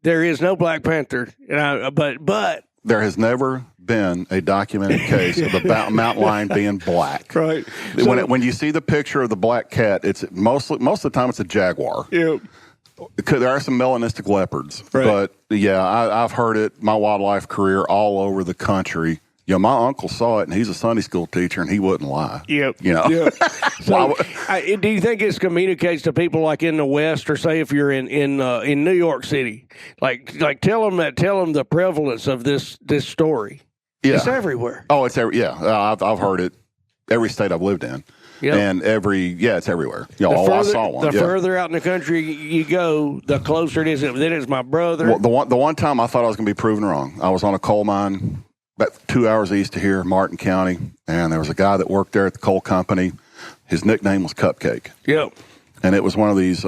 there is no Black Panther. But there has never been a documented case of the mountain lion being black. Right. When you see the picture of the black cat, it's most of the time it's a jaguar. Yep. There are some melanistic leopards, but I've heard it my wildlife career all over the country. You know, my uncle saw it, and he's a Sunday school teacher, and he wouldn't lie. Yep. You know. Yep. So, do you think it communicates to people like in the West, or say if you're in New York City, like tell them the prevalence of this story? Yeah. It's everywhere. Oh, it's I've heard it every state I've lived in. Yep. And it's everywhere. You know, I saw one. The further out in the country you go, the closer it is. Then it's my brother. Well, the one time I thought I was going to be proven wrong, I was on a coal mine about 2 hours east of here, Martin County, and there was a guy that worked there at the coal company. His nickname was Cupcake. Yep. And it was one of these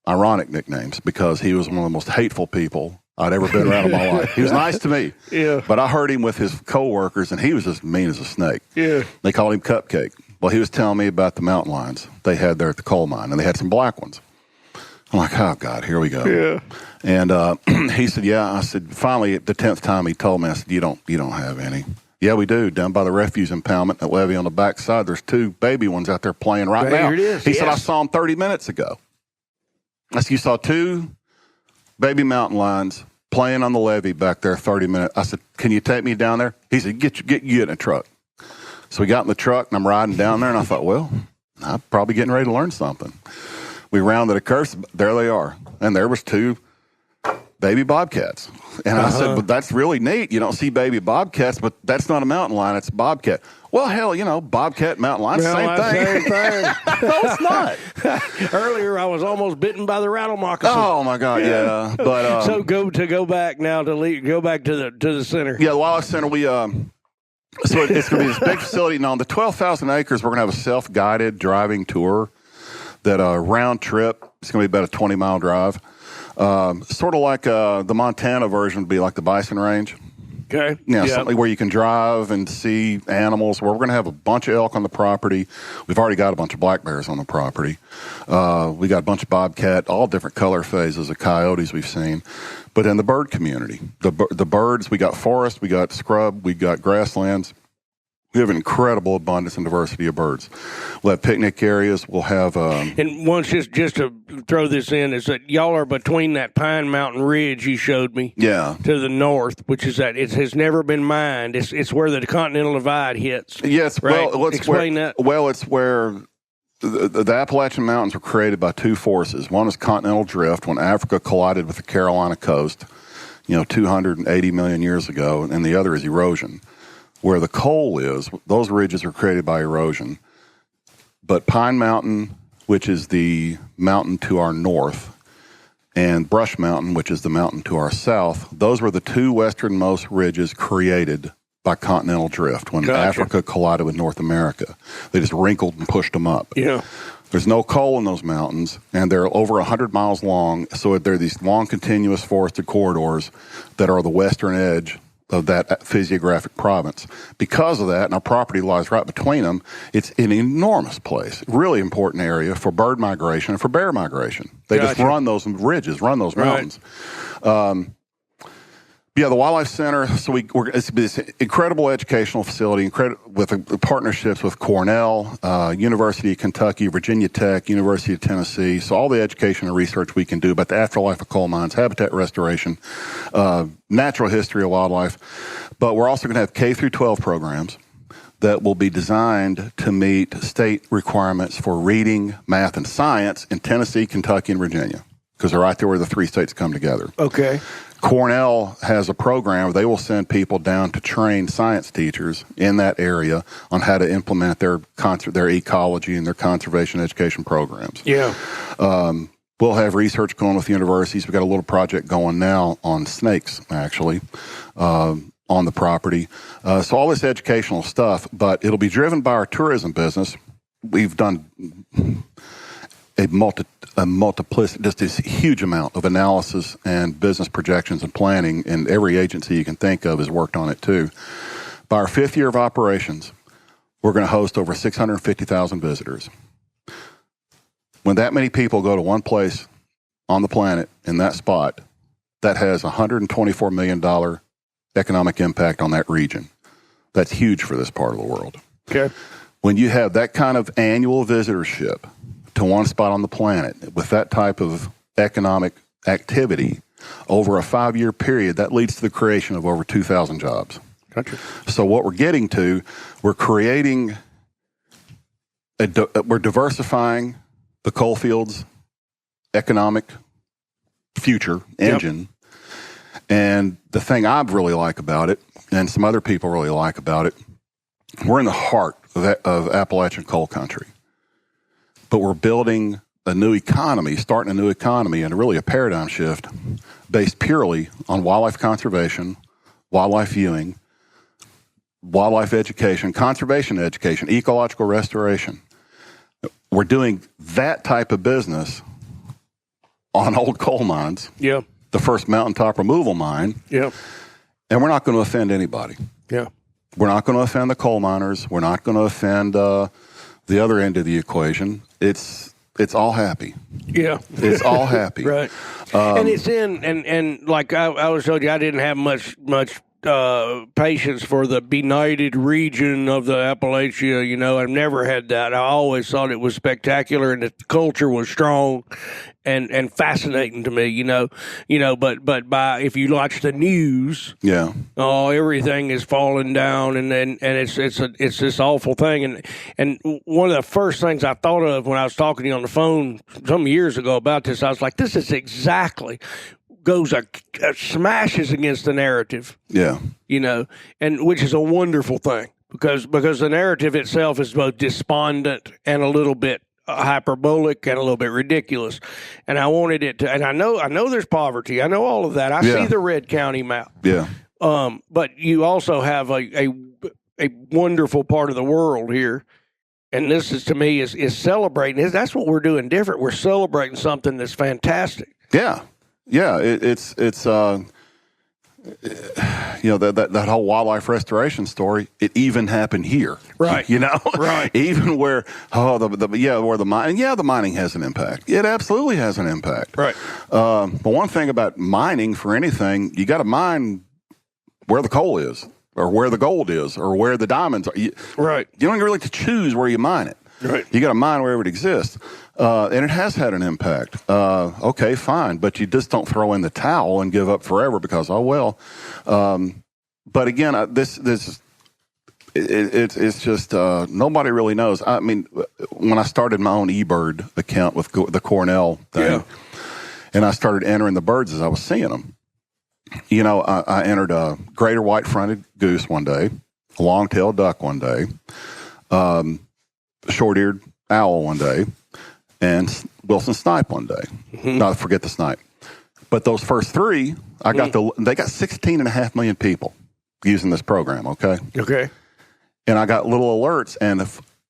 ironic nicknames because he was one of the most hateful people I'd ever been around in my life. He was nice to me. Yeah. But I heard him with his coworkers, and he was as mean as a snake. Yeah. They called him Cupcake. Well, he was telling me about the mountain lions they had there at the coal mine, and they had some black ones. I'm like, oh, God, here we go. Yeah. And he said, yeah. I said, finally, the 10th time he told me, I said, you don't have any. Yeah, we do. Down by the refuse impoundment, that levee on the backside, there's 2 baby ones out there playing right now. Here it is. He said, I saw them 30 minutes ago. I said, you saw 2 baby mountain lions playing on the levee back there 30 minutes. I said, can you take me down there? He said, get in a truck. So we got in the truck, and I'm riding down there, and I thought, well, I'm probably getting ready to learn something. We rounded a curve. There they are. And there was 2 baby bobcats. And I said, but that's really neat. You don't see baby bobcats, but that's not a mountain lion. It's a bobcat. Well, hell, bobcat, mountain lion, same thing. No, it's not. Earlier, I was almost bitten by the rattle moccasin. Oh, my God, yeah. But so go back now go back to the center. Yeah, the Wildlife Center, so it's going to be this big facility. Now, on the 12,000 acres, we're going to have a self-guided driving tour that round trip. It's going to be about a 20-mile drive. Sort of like the Montana version would be like the bison range. Okay. Yeah, something where you can drive and see animals. Where we're going to have a bunch of elk on the property. We've already got a bunch of black bears on the property. We got a bunch of bobcat, all different color phases of coyotes we've seen. But in the bird community, the birds, we got forest, we got scrub, we got grasslands. We have an incredible abundance and diversity of birds. We'll have picnic areas. We'll have... and once, just to throw this in, is that y'all are between that Pine Mountain Ridge you showed me to the north, which is that it has never been mined. It's where the Continental Divide hits. Yes, right? Well, explain that. Well, it's where the Appalachian Mountains were created by 2 forces. One is continental drift, when Africa collided with the Carolina coast, 280 million years ago, and the other is erosion. Where the coal is, those ridges are created by erosion. But Pine Mountain, which is the mountain to our north, and Brush Mountain, which is the mountain to our south, those were the 2 westernmost ridges created by continental drift when Africa collided with North America. They just wrinkled and pushed them up. Yeah. There's no coal in those mountains, and they're over 100 miles long, so they're these long, continuous forested corridors that are the western edge of that physiographic province. Because of that, and our property lies right between them, it's an enormous place, really important area for bird migration and for bear migration. They just run those ridges, run those mountains. The Wildlife Center, so it's this incredible educational facility, with partnerships with Cornell, University of Kentucky, Virginia Tech, University of Tennessee. So all the education and research we can do about the afterlife of coal mines, habitat restoration, natural history of wildlife. But we're also going to have K through 12 programs that will be designed to meet state requirements for reading, math, and science in Tennessee, Kentucky, and Virginia. because they're right there where the three states come together. Okay. Cornell has a program where they will send people down to train science teachers in that area on how to implement their ecology and their conservation education programs. Yeah. We'll have research going with universities. We've got a little project going now on snakes, actually, on the property. So all this educational stuff, but it'll be driven by our tourism business. We've done a multiplicity, just this huge amount of analysis and business projections and planning, and every agency you can think of has worked on it too. By our 5th year of operations, we're going to host over 650,000 visitors. When that many people go to one place on the planet in that spot, that has $124 million economic impact on that region. That's huge for this part of the world. Okay. When you have that kind of annual visitorship to one spot on the planet with that type of economic activity over a 5-year period, that leads to the creation of over 2,000 jobs. Gotcha. So what we're getting to, we're creating, we're diversifying the coalfields economic future engine. Yep. And the thing I really like about it, and some other people really like about it, we're in the heart of Appalachian coal country. But we're building a new economy, starting a new economy, and really a paradigm shift based purely on wildlife conservation, wildlife viewing, wildlife education, conservation education, ecological restoration. We're doing that type of business on old coal mines. Yeah. The first mountaintop removal mine. Yeah. And we're not going to offend anybody. Yeah. We're not going to offend the coal miners. We're not going to offend the other end of the equation. It's all happy. Yeah. It's all happy. Right. And it's and like I always told you, I didn't have much patience for the benighted region of the Appalachia. You know, I've never had that. I always thought it was spectacular and the culture was strong and fascinating to me. You know, but if you watch the news, yeah, everything is falling down and it's this awful thing. And one of the first things I thought of when I was talking to you on the phone some years ago about this, I was like, this is exactly smashes against the narrative. Yeah. You know, and which is a wonderful thing because the narrative itself is both despondent and a little bit hyperbolic and a little bit ridiculous. And I wanted it to, and I know there's poverty. I know all of that. I see the Red County map. Yeah. But you also have a wonderful part of the world here. And this is, to me, is celebrating. That's what we're doing different. We're celebrating something that's fantastic. Yeah. Yeah, it's that whole wildlife restoration story. It even happened here, right? You know, right? Even where where the mining, the mining has an impact. It absolutely has an impact, right? But one thing about mining for anything, you got to mine where the coal is, or where the gold is, or where the diamonds are. Right? You don't really get to choose where you mine it. Right. You got to mine wherever it exists. And it has had an impact. Okay, fine. But you just don't throw in the towel and give up forever because, but again, it's just, nobody really knows. I mean, when I started my own eBird account with the Cornell thing, and I started entering the birds as I was seeing them, you know, I entered a greater white-fronted goose one day, a long-tailed duck one day, short-eared owl one day, and Wilson snipe one day. Mm-hmm. Not forget the snipe. But those first three, they got 16.5 million people using this program, okay? Okay. And I got little alerts and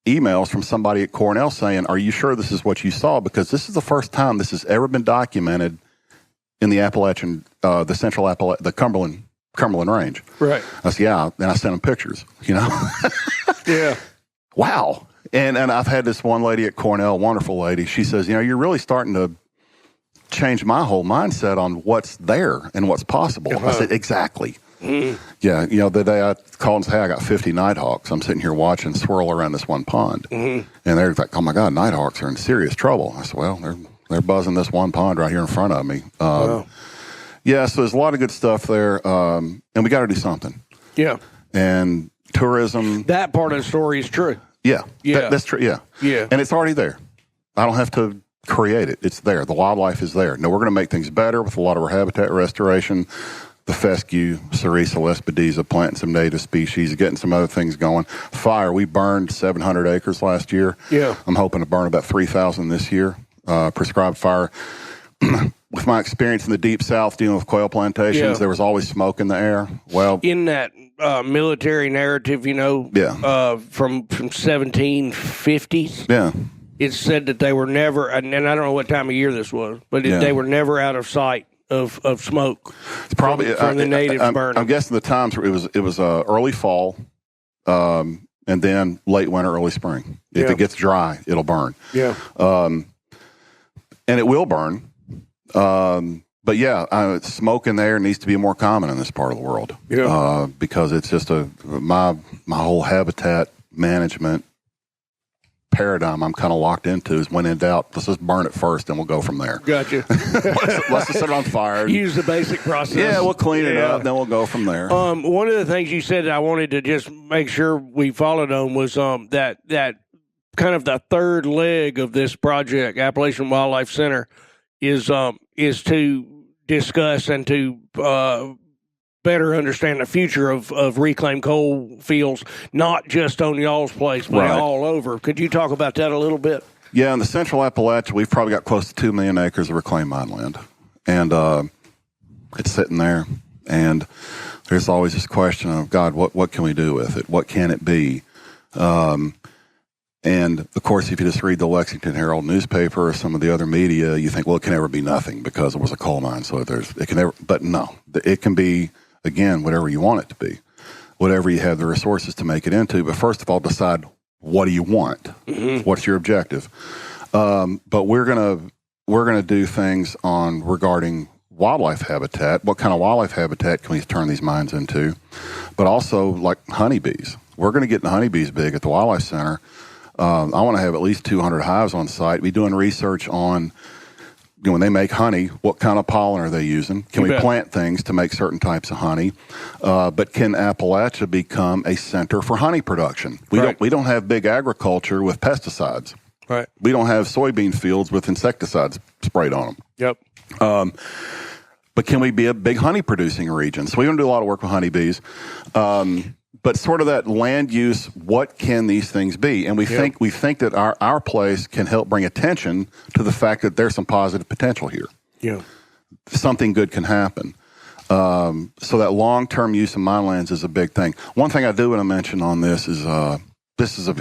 emails from somebody at Cornell saying, are you sure this is what you saw? Because this is the first time this has ever been documented in the Appalachian, the central the Cumberland Range. Right. I said, yeah, and I sent them pictures, you know? Yeah. Wow. And I've had this one lady at Cornell, wonderful lady. She says, you know, you're really starting to change my whole mindset on what's there and what's possible. Uh-huh. I said, exactly. Mm. Yeah, you know, the day I called and said, hey, I got 50 nighthawks. I'm sitting here watching swirl around this one pond. Mm-hmm. And they're like, oh, my God, nighthawks are in serious trouble. I said, well, they're buzzing this one pond right here in front of me. Wow. Yeah, so there's a lot of good stuff there. And we got to do something. Yeah. And tourism. That part of the story is true. Yeah, that's true. Yeah, yeah, and it's already there. I don't have to create it. It's there. The wildlife is there. Now, we're going to make things better with a lot of our habitat restoration, the fescue, Cerisa lespedeza, planting some native species, getting some other things going. Fire, we burned 700 acres last year. Yeah. I'm hoping to burn about 3,000 this year. Prescribed fire. With my experience in the Deep South dealing with quail plantations, there was always smoke in the air. Well, in that military narrative, from 1750s, it said that they were never, and I don't know what time of year this was, but they were never out of sight of smoke. It's probably from the natives burning. I'm guessing the times it was early fall, and then late winter, early spring. If it gets dry, it'll burn. Yeah, and it will burn. But smoke in the air needs to be more common in this part of the world. Yeah, because it's just my whole habitat management paradigm I'm kind of locked into is when in doubt, let's just burn it first and we'll go from there. Gotcha. let's just set it on fire. Use the basic process. Yeah, we'll clean it up, then we'll go from there. One of the things you said that I wanted to just make sure we followed on was that kind of the third leg of this project, Appalachian Wildlife Center, is to discuss and to better understand the future of reclaimed coal fields, not just on y'all's place, but all over. Could you talk about that a little bit? Yeah, in the Central Appalachia, we've probably got close to 2 million acres of reclaimed mine land. And it's sitting there. And there's always this question of, God, what can we do with it? What can it be? And, of course, if you just read the Lexington Herald newspaper or some of the other media, you think, well, it can never be nothing because it was a coal mine. So it can never, but no, it can be, again, whatever you want it to be, whatever you have the resources to make it into. But first of all, decide, what do you want? Mm-hmm. What's your objective? But we're gonna do things regarding wildlife habitat. What kind of wildlife habitat can we turn these mines into? But also like honeybees. We're going to get the honeybees big at the Wildlife Center. I want to have at least 200 hives on site. Be doing research on, when they make honey, what kind of pollen are they using? Can we plant things to make certain types of honey? But can Appalachia become a center for honey production? We don't have big agriculture with pesticides. Right. We don't have soybean fields with insecticides sprayed on them. Yep. But can we be a big honey producing region? So we're going to do a lot of work with honeybees. But sort of that land use, what can these things be? And we think that our place can help bring attention to the fact that there's some positive potential here. Yeah. Something good can happen. So that long-term use of mine lands is a big thing. One thing I do want to mention on this is an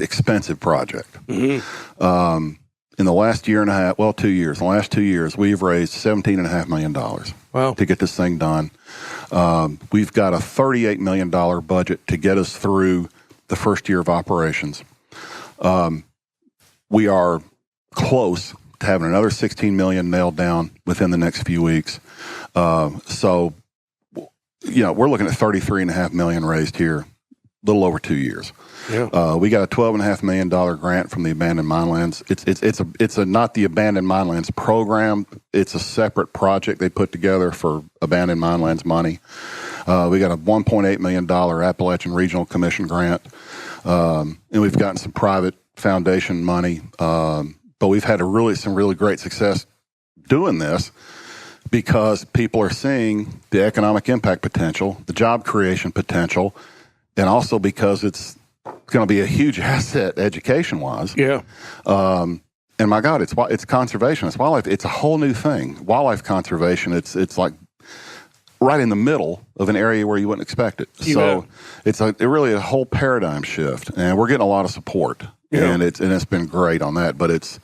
expensive project. Mm-hmm. In the last year and a half, 2 years, in the last 2 years, we've raised $17.5 million to get this thing done. We've got a $38 million budget to get us through the first year of operations. We are close to having another $16 million nailed down within the next few weeks. So, we're looking at $33.5 million raised here, a little over 2 years. Yeah. We got a $12.5 million grant from the Abandoned Minelands. It's not the Abandoned Minelands program. It's a separate project they put together for Abandoned Minelands money. We got a $1.8 million Appalachian Regional Commission grant, and we've gotten some private foundation money. But we've had some really great success doing this because people are seeing the economic impact potential, the job creation potential, and also because it's going to be a huge asset education-wise. Yeah. And my God, it's conservation. It's wildlife. It's a whole new thing. Wildlife conservation, it's like right in the middle of an area where you wouldn't expect it. It's really a whole paradigm shift, and we're getting a lot of support. Yeah. And it's been great on that. But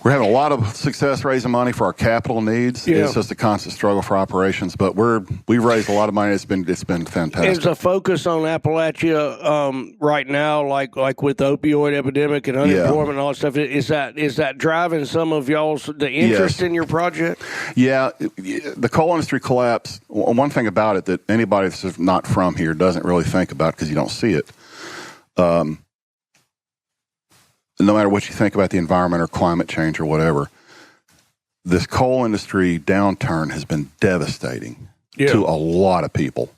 we're having a lot of success raising money for our capital needs. Yeah. It's just a constant struggle for operations, but we've raised a lot of money. It's been fantastic. Is a focus on Appalachia right now, like with the opioid epidemic and unemployment and all that stuff? Is that driving some of the interest in your project? Yeah, the coal industry collapse. One thing about it that anybody that's not from here doesn't really think about because you don't see it. No matter what you think about the environment or climate change or whatever, this coal industry downturn has been devastating to a lot of people.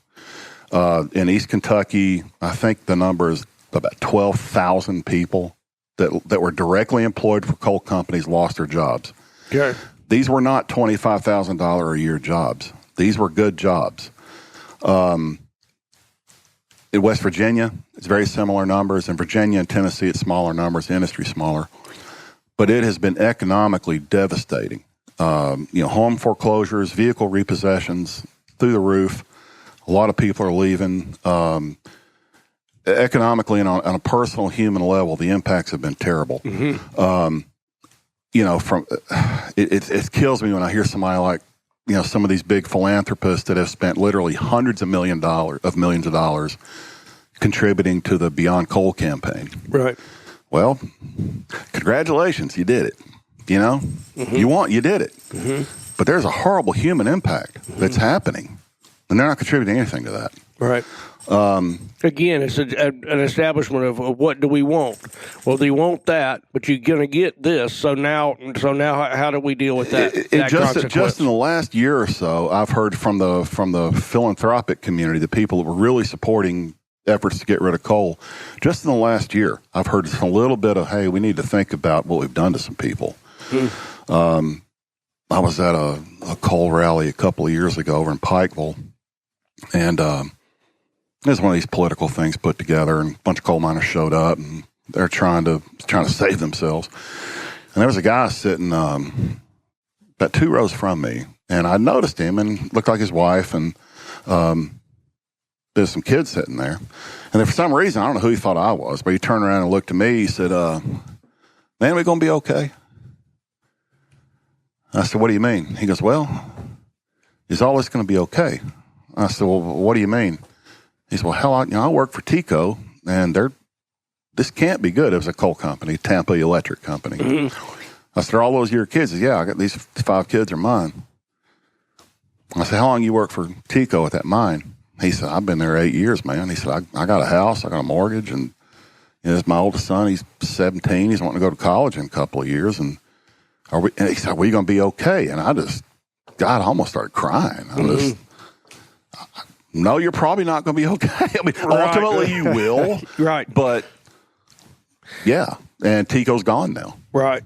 In East Kentucky, I think the number is about 12,000 people that were directly employed for coal companies lost their jobs. Okay. These were not $25,000 a year jobs. These were good jobs. In West Virginia, it's very similar numbers. In Virginia and Tennessee, it's smaller numbers. The industry smaller. But it has been economically devastating. Home foreclosures, vehicle repossessions through the roof. A lot of people are leaving. Economically and on a personal human level, the impacts have been terrible. Mm-hmm. It kills me when I hear somebody like, some of these big philanthropists that have spent literally hundreds of millions of dollars contributing to the Beyond Coal campaign. Right. Well, congratulations, you did it. Mm-hmm. You did it. Mm-hmm. But there's a horrible human impact that's happening, and they're not contributing anything to that. Right. Again, it's an establishment of what do we want? Well, do you want that? But you're going to get this. So now, how do we deal with that? Just in the last year or so, I've heard from the philanthropic community, the people that were really supporting efforts to get rid of coal. Just in the last year, I've heard a little bit of, hey, we need to think about what we've done to some people. I was at a coal rally a couple of years ago over in Pikeville, and there's one of these political things put together, and a bunch of coal miners showed up, and they're trying to save themselves. And there was a guy sitting about 2 rows from me, and I noticed him, and looked like his wife, and there's some kids sitting there. And then for some reason, I don't know who he thought I was, but he turned around and looked at me. He said, man, we going to be okay? I said, what do you mean? He goes, well, is all this going to be okay? I said, well, what do you mean? He said, well, hell, I work for TECO, and this can't be good. It was a coal company, Tampa Electric Company. Mm-hmm. I said, are all those your kids? He said, yeah, I got these 5 kids are mine. I said, how long you work for TECO at that mine? He said, I've been there 8 years, man. He said, I got a house, I got a mortgage, and it's my oldest son. He's 17. He's wanting to go to college in a couple of years, and he said, are we going to be okay? And I almost started crying. No, you're probably not going to be okay. I mean, ultimately you will. Right. But, yeah. And TECO's gone now. Right.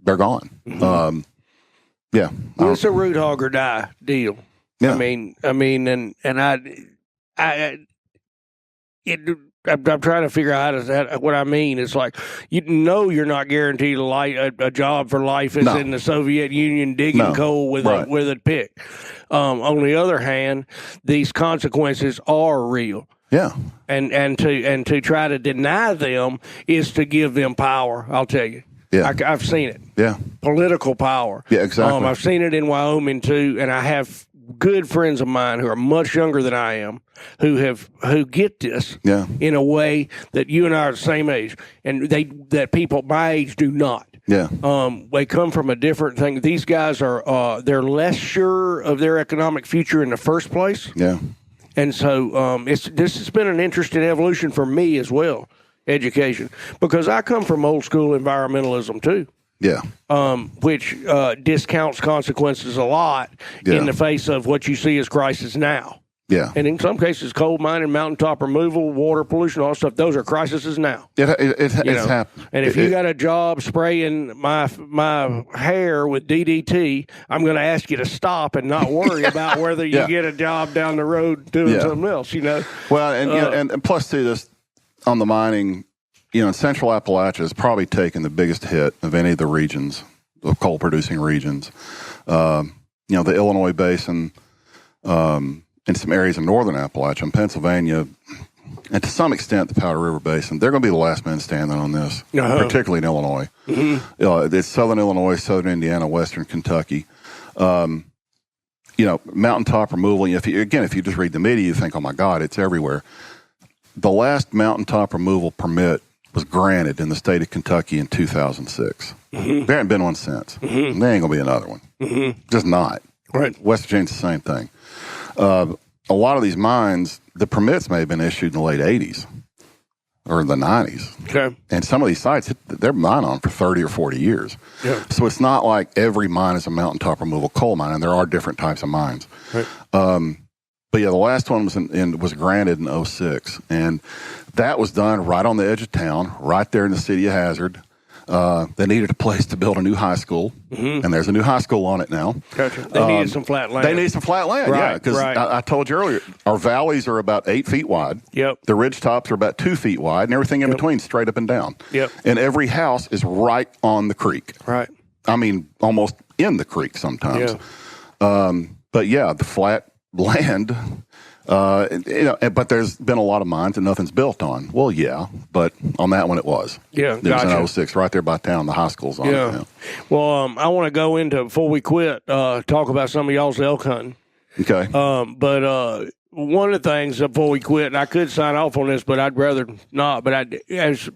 They're gone. Mm-hmm. Yeah. Well, it's a root hog or die deal. Yeah. I mean, I'm trying to figure out what I mean. It's like, you're not guaranteed a job for life as in the Soviet Union digging coal with a pick. On the other hand, these consequences are real. Yeah. And to try to deny them is to give them power, I'll tell you. Yeah. I've seen it. Yeah. Political power. Yeah, exactly. I've seen it in Wyoming too, and I have good friends of mine who are much younger than I am who get this in a way that you and I are the same age, and that people my age do not. Yeah. They come from a different thing. These guys are they're less sure of their economic future in the first place. Yeah. And so this has been an interesting evolution for me as well, education, because I come from old school environmentalism too. Yeah. Which discounts consequences a lot in the face of what you see as crisis now. Yeah. And in some cases, coal mining, mountaintop removal, water pollution, all that stuff, those are crises now. It's happened. And if you got a job spraying my hair with DDT, I'm going to ask you to stop and not worry about whether you get a job down the road doing something else, Well, and plus, too, this on the mining, in Central Appalachia has probably taken the biggest hit of any of the regions, of coal-producing regions. The Illinois Basin, and some areas in northern Appalachia, and Pennsylvania, and to some extent the Powder River Basin, they're going to be the last man standing on this, particularly in Illinois. Mm-hmm. It's southern Illinois, southern Indiana, western Kentucky. Mountaintop removal, if you just read the media, you think, oh, my God, it's everywhere. The last mountaintop removal permit was granted in the state of Kentucky in 2006. Mm-hmm. There ain't been one since. Mm-hmm. There ain't going to be another one. Mm-hmm. Just not. Right. West Virginia's the same thing. A lot of these mines, the permits may have been issued in the late 80s or the 90s. Okay. And some of these sites, they're mining on for 30 or 40 years. Yeah. So it's not like every mine is a mountaintop removal coal mine, and there are different types of mines. Right. But yeah, the last one was granted in 2006, and that was done right on the edge of town, right there in the city of Hazard. They needed a place to build a new high school, and there's a new high school on it now. Gotcha. They needed some flat land. They need some flat land, right, yeah. Because I told you earlier, our valleys are about 8 feet wide. Yep. The ridge tops are about 2 feet wide, and everything in between straight up and down. Yep. And every house is right on the creek. Right. I mean, almost in the creek sometimes. Yeah. But yeah, the flat land. But there's been a lot of mines that nothing's built on. Well, yeah, but on that one it was. Yeah, it was in 06, right there by town. The high school's on it. Yeah. Well, I want to go into, before we quit, talk about some of y'all's elk hunting. Okay. But one of the things before we quit, and I could sign off on this, but I'd rather not. But as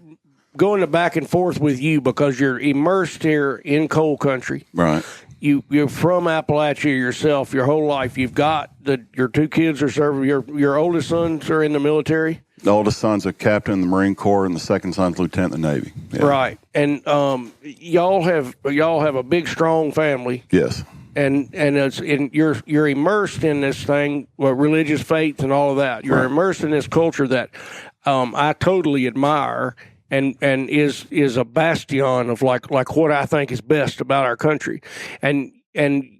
going back and forth with you, because you're immersed here in coal country. Right. You're from Appalachia yourself your whole life. You've got your 2 kids are serving. Your oldest sons are in the military. The oldest son's a captain in the Marine Corps, and the second son's lieutenant in the Navy. Yeah. Right, and y'all have a big, strong family. Yes. And you're immersed in this thing, religious faith and all of that. You're immersed in this culture that I totally admire. And is a bastion of like what I think is best about our country, and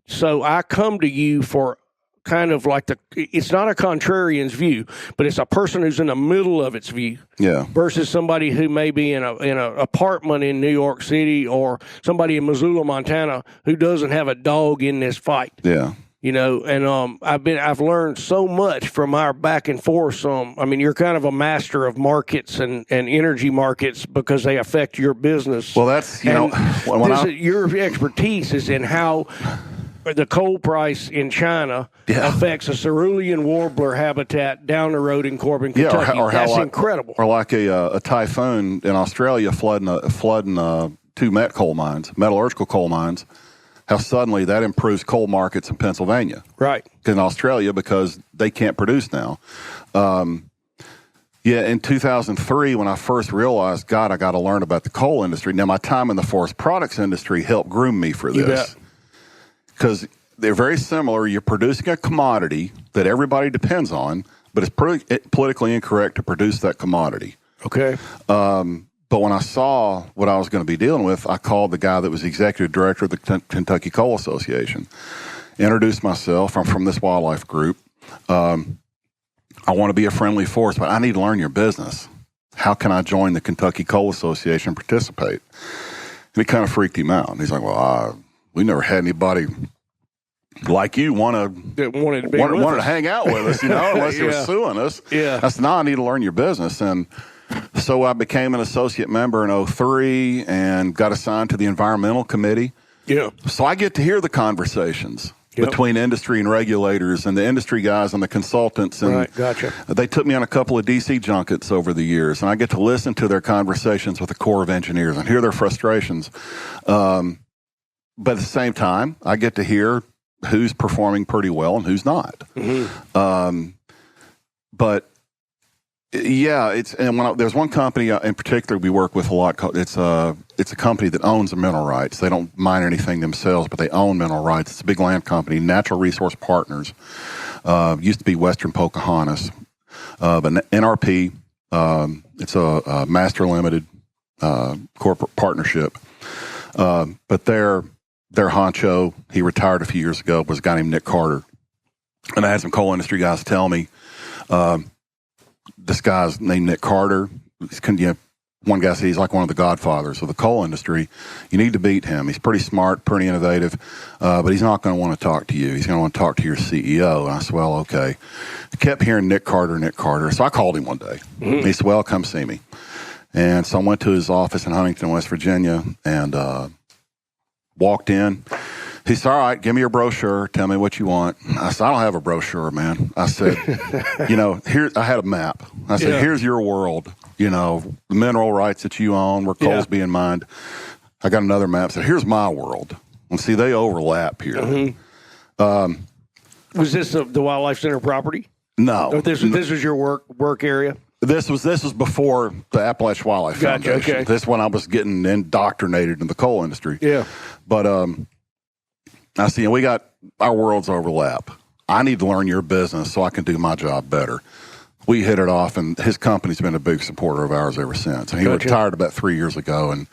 so I come to you for kind of like it's not a contrarian's view, but it's a person who's in the middle of its view, versus somebody who may be in a apartment in New York City or somebody in Missoula, Montana, who doesn't have a dog in this fight. Yeah. You know, and I've learned so much from our back and forth. I mean, you're kind of a master of markets and energy markets because they affect your business. Well, that's your expertise is in how the coal price in China affects a cerulean warbler habitat down the road in Corbin, Kentucky. That's incredible. Or like a typhoon in Australia flooding 2 metallurgical coal mines. How suddenly that improves coal markets in Pennsylvania. Right. In Australia, because they can't produce now. In 2003, when I first realized, God, I got to learn about the coal industry. Now, my time in the forest products industry helped groom me for this. Because they're very similar. You're producing a commodity that everybody depends on, but it's politically incorrect to produce that commodity. Okay. But when I saw what I was going to be dealing with, I called the guy that was the executive director of the Kentucky Coal Association, introduced myself. I'm from this wildlife group. I want to be a friendly force, but I need to learn your business. How can I join the Kentucky Coal Association and participate? And it kind of freaked him out. And he's like, well, we never had anybody like you wanted to hang out with us, unless you were suing us. Yeah. I said, no, I need to learn your business. And so I became an associate member in 2003 and got assigned to the environmental committee. Yeah. So I get to hear the conversations between industry and regulators and the industry guys and the consultants. And right, gotcha. They took me on a couple of DC junkets over the years, and I get to listen to their conversations with the Corps of Engineers and hear their frustrations. But at the same time, I get to hear who's performing pretty well and who's not. Mm-hmm. There's one company in particular we work with a lot. It's a company that owns the mineral rights. They don't mine anything themselves, but they own mineral rights. It's a big land company, Natural Resource Partners. Used to be Western Pocahontas, but NRP. It's a master limited corporate partnership. But their honcho, he retired a few years ago, was a guy named Nick Carter. And I had some coal industry guys tell me, this guy's named Nick Carter. One guy said he's like one of the godfathers of the coal industry. You need to beat him. He's pretty smart, pretty innovative, but he's not going to want to talk to you. He's going to want to talk to your CEO. And I said, well, okay. I kept hearing Nick Carter. So I called him one day. Mm-hmm. He said, well, come see me. And so I went to his office in Huntington, West Virginia, and walked in. He said, all right, give me your brochure. Tell me what you want. I said, I don't have a brochure, man. I said, here, I had a map. I said, here's your world, the mineral rights that you own, where coal's being mined. I got another map. I said, here's my world. And see, they overlap here. Mm-hmm. Was this the Wildlife Center property? No. Or this was your work area? This was before the Appalachian Wildlife Foundation. Okay. This one I was getting indoctrinated in the coal industry. Yeah. But I see, we got our worlds overlap. I need to learn your business so I can do my job better. we hit it off, and his company's been a big supporter of ours ever since. And he retired about 3 years ago, and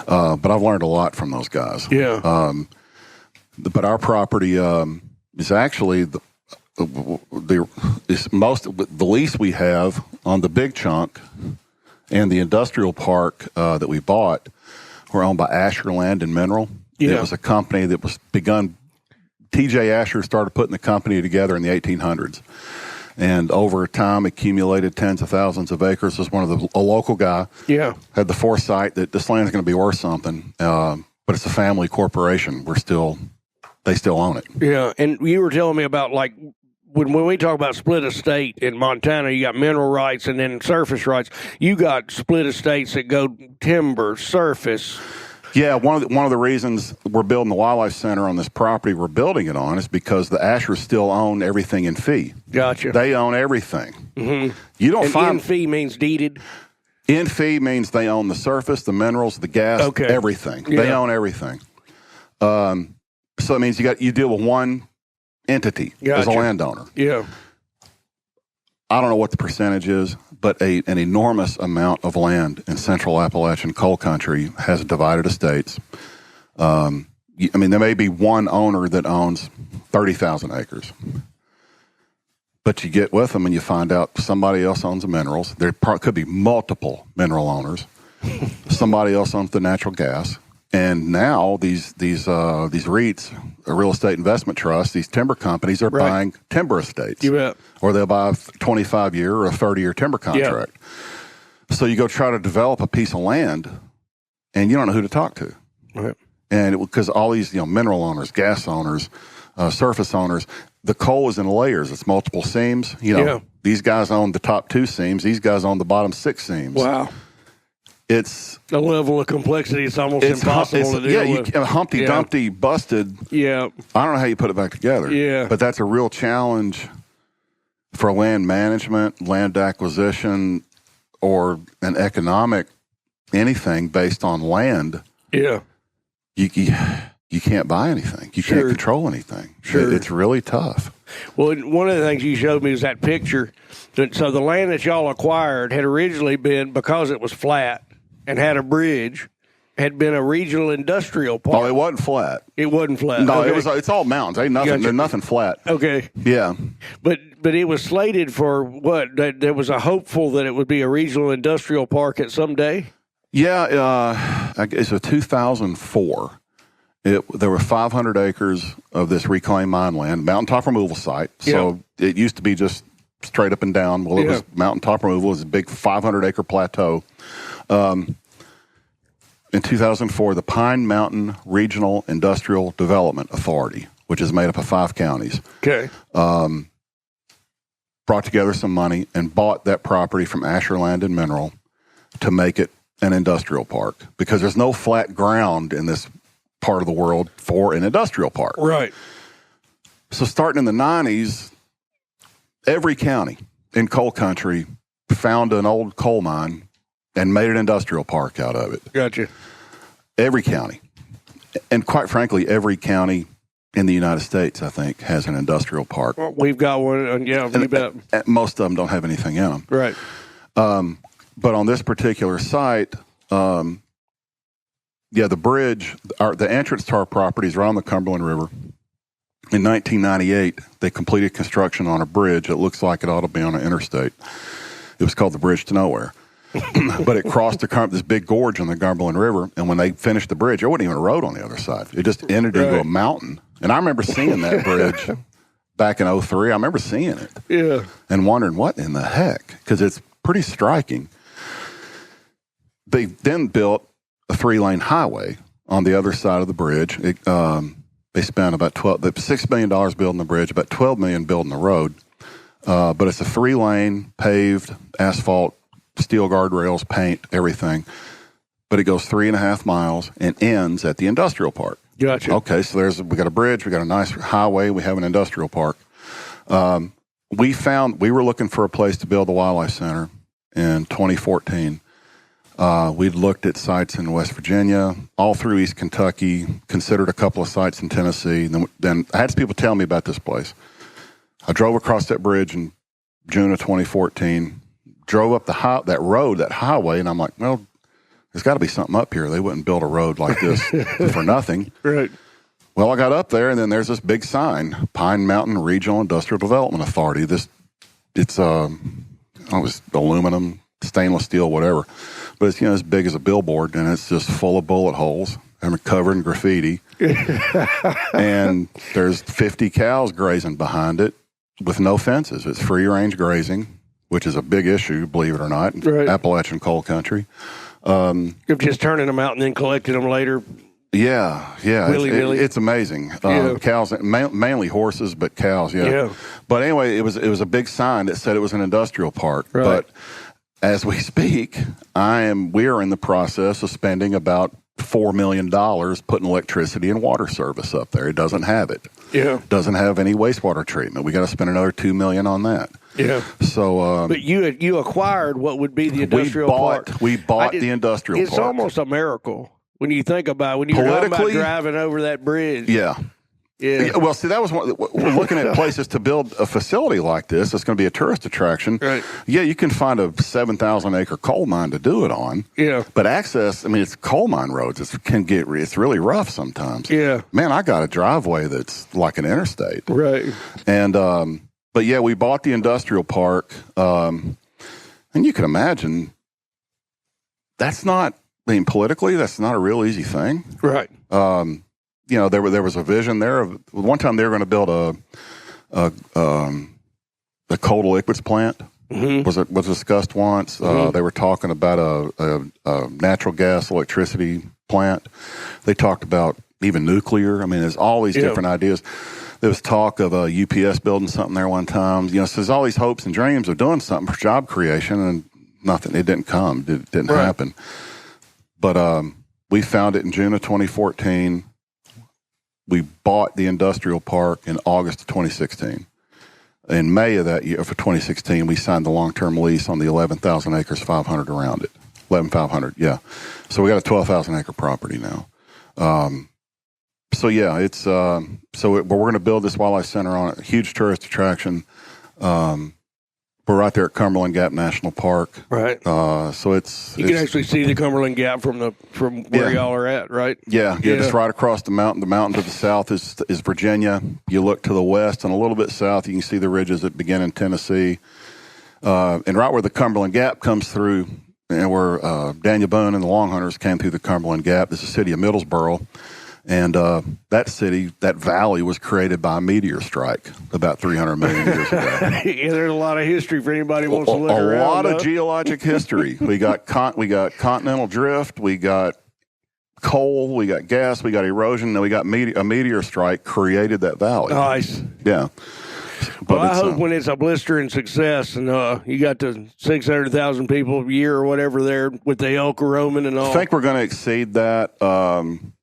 but I've learned a lot from those guys. Yeah. But our property is actually the lease we have on the big chunk, and the industrial park that we bought were owned by Asher Land and Mineral. Yeah. It was a company that was begun. T.J. Asher started putting the company together in the 1800s. And over time, accumulated tens of thousands of acres. Was a local guy. Yeah, had the foresight that this land's going to be worth something. But it's a family corporation. They still own it. Yeah, and you were telling me about like when we talk about split estate in Montana, you got mineral rights and then surface rights. You got split estates that go timber, surface. Yeah, one of the reasons we're building the Wildlife Center on this property we're building it on is because the Ashers still own everything in fee. Gotcha. They own everything. Mm-hmm. You don't find in fee means deeded. In fee means they own the surface, the minerals, the gas, everything. Yeah. They own everything. So it means you deal with one entity as a landowner. Yeah. I don't know what the percentage is, but an enormous amount of land in central Appalachian coal country has divided estates. There may be one owner that owns 30,000 acres. But you get with them and you find out somebody else owns the minerals. There could be multiple mineral owners. Somebody else owns the natural gas. And now these REITs, real estate investment trusts, these timber companies are buying timber estates. You bet. Or they'll buy a 25-year or a 30-year timber contract. Yeah. So you go try to develop a piece of land, and you don't know who to talk to. Right. And because all these mineral owners, gas owners, surface owners, the coal is in layers. It's multiple seams. These guys own the top 2 seams. These guys own the bottom 6 seams. Wow. It's a level of complexity it's almost impossible to deal with. Humpty Dumpty busted. Yeah. I don't know how you put it back together. Yeah. But that's a real challenge for land management, land acquisition, or an economic anything based on land. Yeah. You can't buy anything. You can't control anything. Sure. It's really tough. Well, one of the things you showed me is that picture. So the land that y'all acquired had originally been, because it was flat and had a bridge, had been a regional industrial park. Oh, it wasn't flat. It wasn't flat. No, it's all mountains. Ain't nothing. Gotcha. There's nothing flat. Okay. Yeah. But it was slated for what? There was a hopeful that it would be a regional industrial park at some day. Yeah. It's a 2004. There were 500 acres of this reclaimed mine land, mountaintop removal site. So it used to be just straight up and down. Well, it was mountaintop removal. It was a big 500-acre plateau. In 2004, the Pine Mountain Regional Industrial Development Authority, which is made up of 5 counties, brought together some money and bought that property from Asher Land and Mineral to make it an industrial park, because there's no flat ground in this part of the world for an industrial park. Right. So starting in the 90s, every county in coal country found an old coal mine and made an industrial park out of it. Gotcha. Every county. And quite frankly, every county in the United States, I think, has an industrial park. Well, we've got one, you bet. Most of them don't have anything in them. Right. But on this particular site, the bridge, the entrance to our property is around the Cumberland River. In 1998, they completed construction on a bridge that looks like it ought to be on an interstate. It was called the Bridge to Nowhere. But it crossed this big gorge on the Cumberland River, and when they finished the bridge, there wasn't even a road on the other side. It just entered into a mountain. And I remember seeing that bridge back in 2003. I remember seeing it. Yeah. And wondering, what in the heck? Because it's pretty striking. They then built a 3-lane highway on the other side of the bridge. They spent about $6 million building the bridge, about $12 million building the road. But it's a 3-lane, paved, asphalt, steel guardrails, paint, everything. But it goes 3.5 miles and ends at the industrial park. Gotcha. Okay, so we got a bridge, we got a nice highway, we have an industrial park. We were looking for a place to build the Wildlife Center in 2014. We'd looked at sites in West Virginia, all through East Kentucky, considered a couple of sites in Tennessee. And then I had people tell me about this place. I drove across that bridge and June of 2014. Drove up that highway, and I'm like, well, there's got to be something up here. They wouldn't build a road like this for nothing. Right. Well, I got up there, and then there's this big sign, Pine Mountain Regional Industrial Development Authority. It's aluminum, stainless steel, whatever. But it's, as big as a billboard, and it's just full of bullet holes and covered in graffiti. And there's 50 cows grazing behind it with no fences. It's free-range grazing, which is a big issue, believe it or not, in Appalachian coal country. Of just turning them out and then collecting them later. Yeah. It's amazing. Cows, mainly horses, but cows. Yeah. But anyway, it was a big sign that said it was an industrial park. Right. But as we speak, we are in the process of spending about $4 million putting electricity and water service up there. It doesn't have it. Yeah. Doesn't have any wastewater treatment. We got to spend another $2 million on that. Yeah. So, but you acquired what would be the industrial park. We bought the industrial park. It's almost a miracle when you think about when you're talking about driving over that bridge. Yeah. Yeah. Well, see, that was we're looking at places to build a facility like this. It's going to be a tourist attraction. Right. Yeah, you can find a 7,000 acre coal mine to do it on. Yeah. But access, it's coal mine roads. It's really rough sometimes. Yeah. Man, I got a driveway that's like an interstate. Right. And but yeah, we bought the industrial park, and you can imagine politically, that's not a real easy thing. Right. There was a vision there of one time they were going to build a coal to liquids plant. Mm-hmm. Was discussed once. Mm-hmm. They were talking about a natural gas electricity plant. They talked about even nuclear. There's all these different ideas. There was talk of UPS building something there one time. So there's all these hopes and dreams of doing something for job creation, and nothing. It didn't come. It didn't happen. But we found it in June of 2014. We bought the industrial park in August of 2016. In May of that year, for 2016, we signed the long-term lease on the 11,000 acres, 500 around it. 11,500, yeah. So we got a 12,000 acre property now. It's we're going to build this wildlife center on it. A huge tourist attraction. We're right there at Cumberland Gap National Park. Right. So you can actually see the Cumberland Gap from where y'all are at, right? Yeah, just right across the mountain. The mountain to the south is Virginia. You look to the west and a little bit south, you can see the ridges that begin in Tennessee. And right where the Cumberland Gap comes through, and where Daniel Boone and the Long Hunters came through the Cumberland Gap, is the city of Middlesboro. And that valley was created by a meteor strike about 300 million years ago. Yeah, there's a lot of history for anybody who wants to look around. A lot of geologic history. We got continental drift. We got coal. We got gas. We got erosion. Then we got a meteor strike created that valley. Nice. Yeah. But I hope when it's a blistering success and you got the 600,000 people a year or whatever there with the elk roaming and all. I think we're going to exceed that.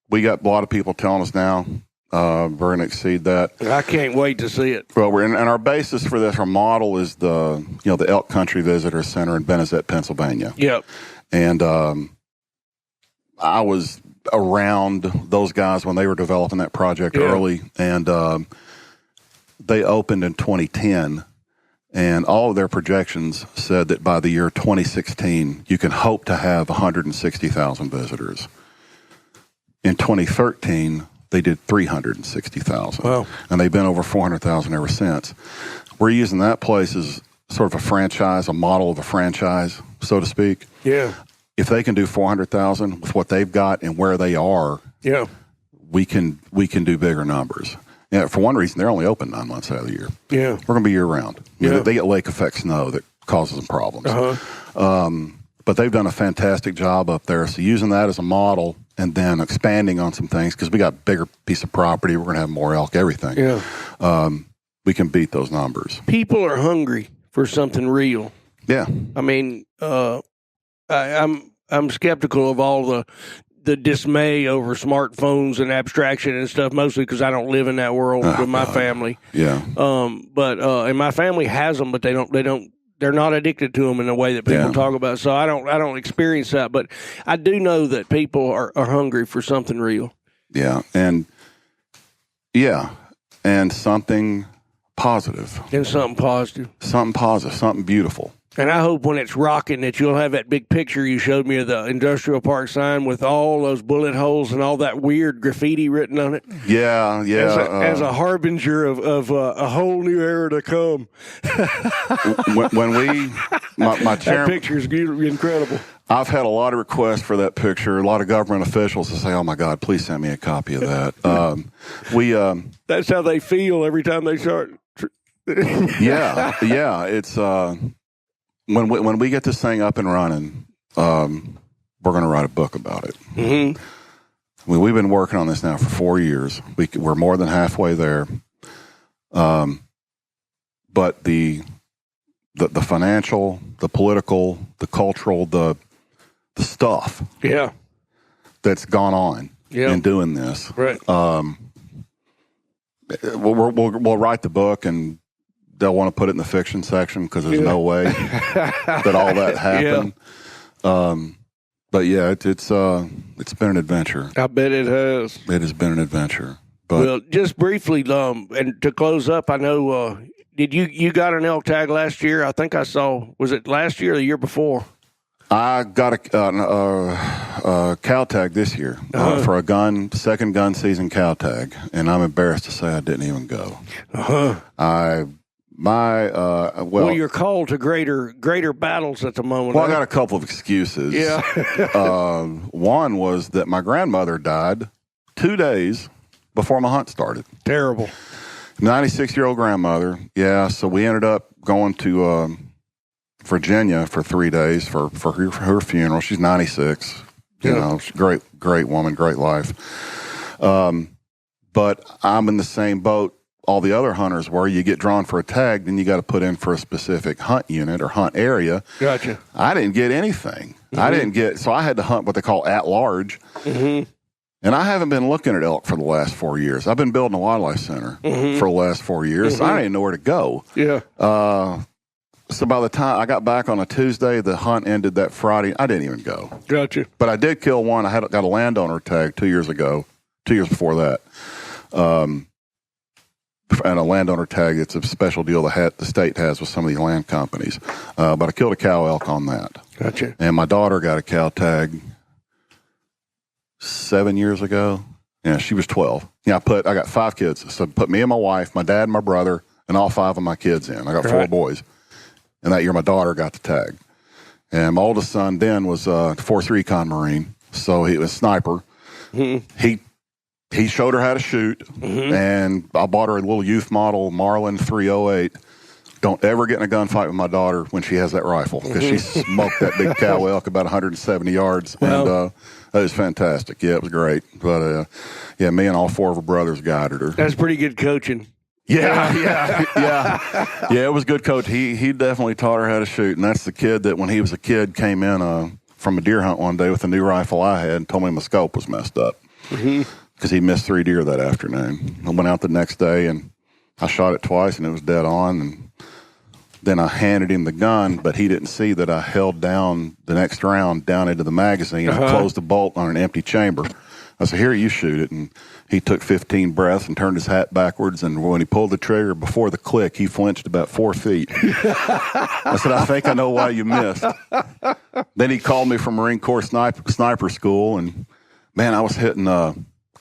We got a lot of people telling us now we're going to exceed that. I can't wait to see it. Well, and our basis for this, our model is the Elk Country Visitor Center in Benezet, Pennsylvania. Yep. And I was around those guys when they were developing that project early, and they opened in 2010. And all of their projections said that by the year 2016, you can hope to have 160,000 visitors. In 2013, they did 360,000. Wow. And they've been over 400,000 ever since. We're using that place as sort of a franchise, a model of a franchise, so to speak. Yeah. If they can do 400,000 with what they've got and where they are, we can do bigger numbers. Yeah, for one reason, they're only open 9 months out of the year. Yeah. We're going to be year-round. They get lake effect snow that causes them problems. Uh-huh. But they've done a fantastic job up there. So using that as a model and then expanding on some things, because we got a bigger piece of property, we're going to have more elk, everything. Yeah. We can beat those numbers. People are hungry for something real. Yeah. I'm skeptical of all the dismay over smartphones and abstraction and stuff, mostly because I don't live in that world with my family. Yeah. And my family has them, but they're not addicted to them in the way that people talk about. So I don't experience that, but I do know that people are hungry for something real. Yeah. And something positive. And something positive. Something positive, something beautiful. And I hope when it's rocking that you'll have that big picture you showed me of the industrial park sign with all those bullet holes and all that weird graffiti written on it. Yeah. As a harbinger of a whole new era to come. when my chairman, that picture is incredible. I've had a lot of requests for that picture. A lot of government officials to say, "Oh my God, please send me a copy of that." That's how they feel every time they start. Yeah. It's when we get this thing up and running, we're going to write a book about it. Mm-hmm. We've been working on this now for 4 years. We're more than halfway there. But the financial, the political, the cultural, the stuff, that's gone on in doing this, right? We'll write the book, and they'll want to put it in the fiction section because there's no way that all that happened. But yeah, it's been an adventure. I bet it has. It has been an adventure. But well, just briefly, and to close up, I know. Did you got an elk tag last year? I think I saw. Was it last year or the year before? I got a cow tag this year for a second gun season cow tag, and I'm embarrassed to say I didn't even go. Well, you're called to greater battles at the moment. Well, I got a couple of excuses. Yeah. One was that my grandmother died 2 days before my hunt started. Terrible. 96-year-old grandmother. Yeah, so we ended up going to Virginia for 3 days for her funeral. She's 96. You know, she's a great woman, great life. But I'm in the same boat all the other hunters were. You get drawn for a tag, then you got to put in for a specific hunt unit or hunt area. Gotcha. I didn't get anything. Mm-hmm. So I had to hunt what they call at large. Mm-hmm. And I haven't been looking at elk for the last 4 years. I've been building a wildlife center for the last 4 years. Mm-hmm. So I didn't know where to go. Yeah. So by the time I got back on a Tuesday, the hunt ended that Friday. I didn't even go. Gotcha. But I did kill one. I got a landowner tag 2 years ago, 2 years before that. And a landowner tag, it's a special deal the state has with some of these land companies. But I killed a cow elk on that. Gotcha. And my daughter got a cow tag 7 years ago. Yeah, she was 12. Yeah, I got 5 kids. So put me and my wife, my dad, my brother, and all 5 of my kids in. I got 4 boys. And that year my daughter got the tag. And my oldest son then was a 4th Recon Marine. So he was a sniper. Mm-hmm. He showed her how to shoot, and I bought her a little youth model Marlin 308. Don't ever get in a gunfight with my daughter when she has that rifle, because she smoked that big cow elk about 170 yards, and it was fantastic. Yeah, it was great. But, me and all 4 of her brothers guided her. That's pretty good coaching. Yeah, it was good coach. He definitely taught her how to shoot, and that's the kid that when he was a kid came in from a deer hunt one day with a new rifle I had and told me my scope was messed up. Because he missed 3 deer that afternoon. I went out the next day, and I shot it twice, and it was dead on. And then I handed him the gun, but he didn't see that I held down the next round down into the magazine and closed the bolt on an empty chamber. I said, "Here, you shoot it." And he took 15 breaths and turned his hat backwards, and when he pulled the trigger, before the click, he flinched about 4 feet. I said, "I think I know why you missed." Then he called me from Marine Corps sniper school, and, man, I was hitting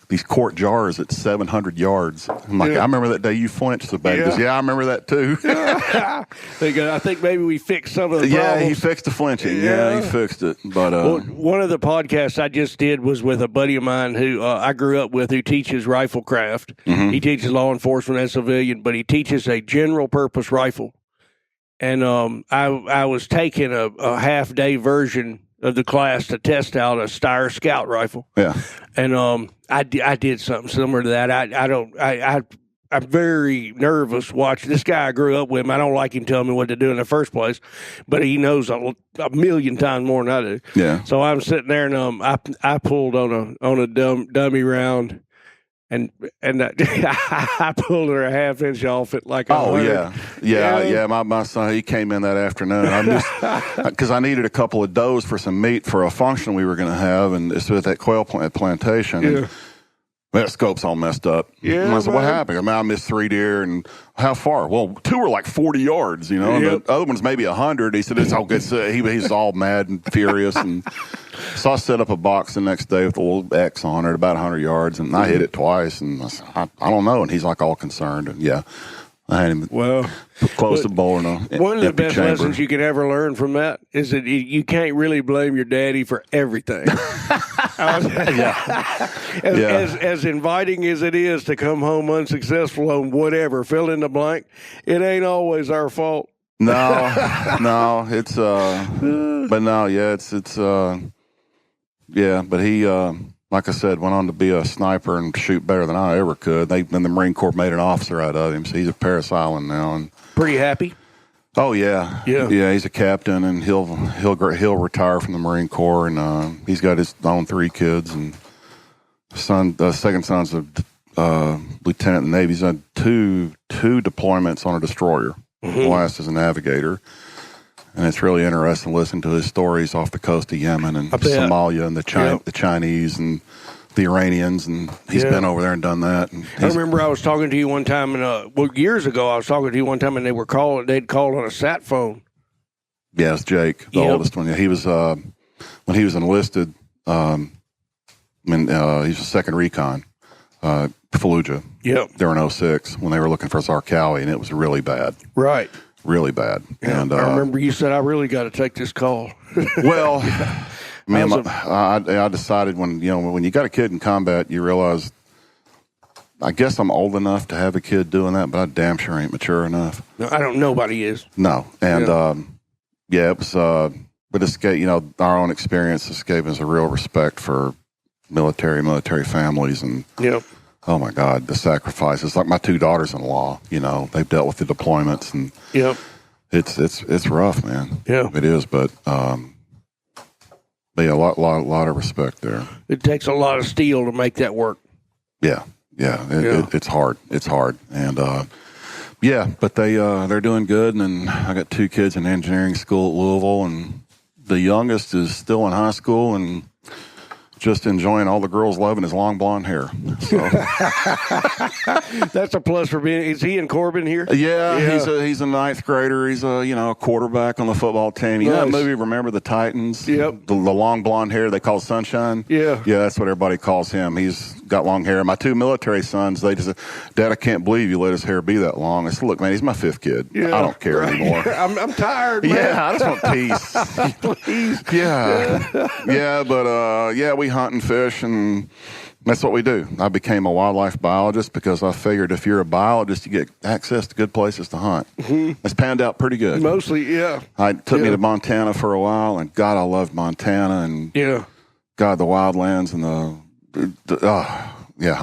these quart jars at 700 yards. I'm like, I remember that day you flinched so bad. He goes, I remember that too. I think maybe we fixed some of the problems. Yeah, he fixed the flinching. Yeah, he fixed it. But one of the podcasts I just did was with a buddy of mine who I grew up with, who teaches rifle craft. Mm-hmm. He teaches law enforcement and civilian, but he teaches a general purpose rifle. And I was taking a half-day version of the class to test out a Steyr Scout rifle. Yeah. And I did something similar to that. I'm very nervous watching this guy I grew up with. I don't like him telling me what to do in the first place, but he knows a million times more than I do. Yeah. So I'm sitting there, and I pulled on a dummy round, and I pulled her a half-inch off it like a hundred. Yeah. My son, he came in that afternoon. I just because I needed a couple of does for some meat for a function we were going to have, and it's with that quail plantation. Yeah. That scope's all messed up. Yeah, and I said, man. what happened? I mean, I missed 3 deer, and how far? Well, 2 were like 40 yards, you know, and Yep. the other one's maybe 100. He said, it's all good. So he's all mad and furious. And so I set up a box the next day with a little X on it, about 100 yards, and I hit it twice. And I said, I don't know. And he's like all concerned. And yeah, I had him close the bowl in a one of the empty best chamber. lessons you can ever learn from that is that you can't really blame your daddy for everything. As inviting as it is to come home unsuccessful on whatever, fill in the blank, it ain't always our fault. No, it's but no, yeah, it's yeah, but he like I said, went on to be a sniper and shoot better than I ever could. Then the Marine Corps made an officer out of him, so he's a Parris Island now. And pretty happy. Oh yeah. He's a captain, and he'll retire from the Marine Corps, and he's got his own 3 kids, and second son's a lieutenant in the Navy. He's had two deployments on a destroyer. Mm-hmm. The last is a navigator. And it's really interesting to listen to his stories off the coast of Yemen and Somalia and the Chinese and the Iranians. And he's been over there and done that. And I remember I was talking to you one time, and years ago I was talking to you one time, and they'd called on a sat phone. Yeah, it's Jake, the oldest one. Yeah, he was when he was enlisted. He was a second recon, Fallujah. Yep. They were in 06 when they were looking for Zarqawi, and it was really bad. Right. Really bad. Yeah, And I remember you said, I really got to take this call. Well, man, I decided when you got a kid in combat, you realize, I guess I'm old enough to have a kid doing that, but I damn sure ain't mature enough. No, nobody is. No. And, it was, but it's, our own experience has given us a real respect for military families. And, oh my God, the sacrifices. Like my 2 daughters-in-law, they've dealt with the deployments, and it's rough, man. Yeah, it is. But a lot of respect there. It takes a lot of steel to make that work. Yeah. It's hard. It's hard, and but they're doing good. And I got 2 kids in engineering school at Louisville, and the youngest is still in high school and just enjoying all the girls loving his long blonde hair. So. That's a plus for being. Is he in Corbin here? Yeah. He's a 9th grader. He's a quarterback on the football team. You know that movie, Remember the Titans? Yep. The long blonde hair they call Sunshine. Yeah, that's what everybody calls him. He's got long hair. My 2 military sons, they just said, Dad, I can't believe you let his hair be that long. I said, look, man, he's my 5th kid. I don't care anymore. I'm tired, man. Yeah, I just want peace. Please. Yeah, but we hunt and fish, and that's what we do. I became a wildlife biologist because I figured if you're a biologist, you get access to good places to hunt. Mm-hmm. It's panned out pretty good. Mostly, yeah. It took me to Montana for a while, and God, I loved Montana, and God, the wildlands and I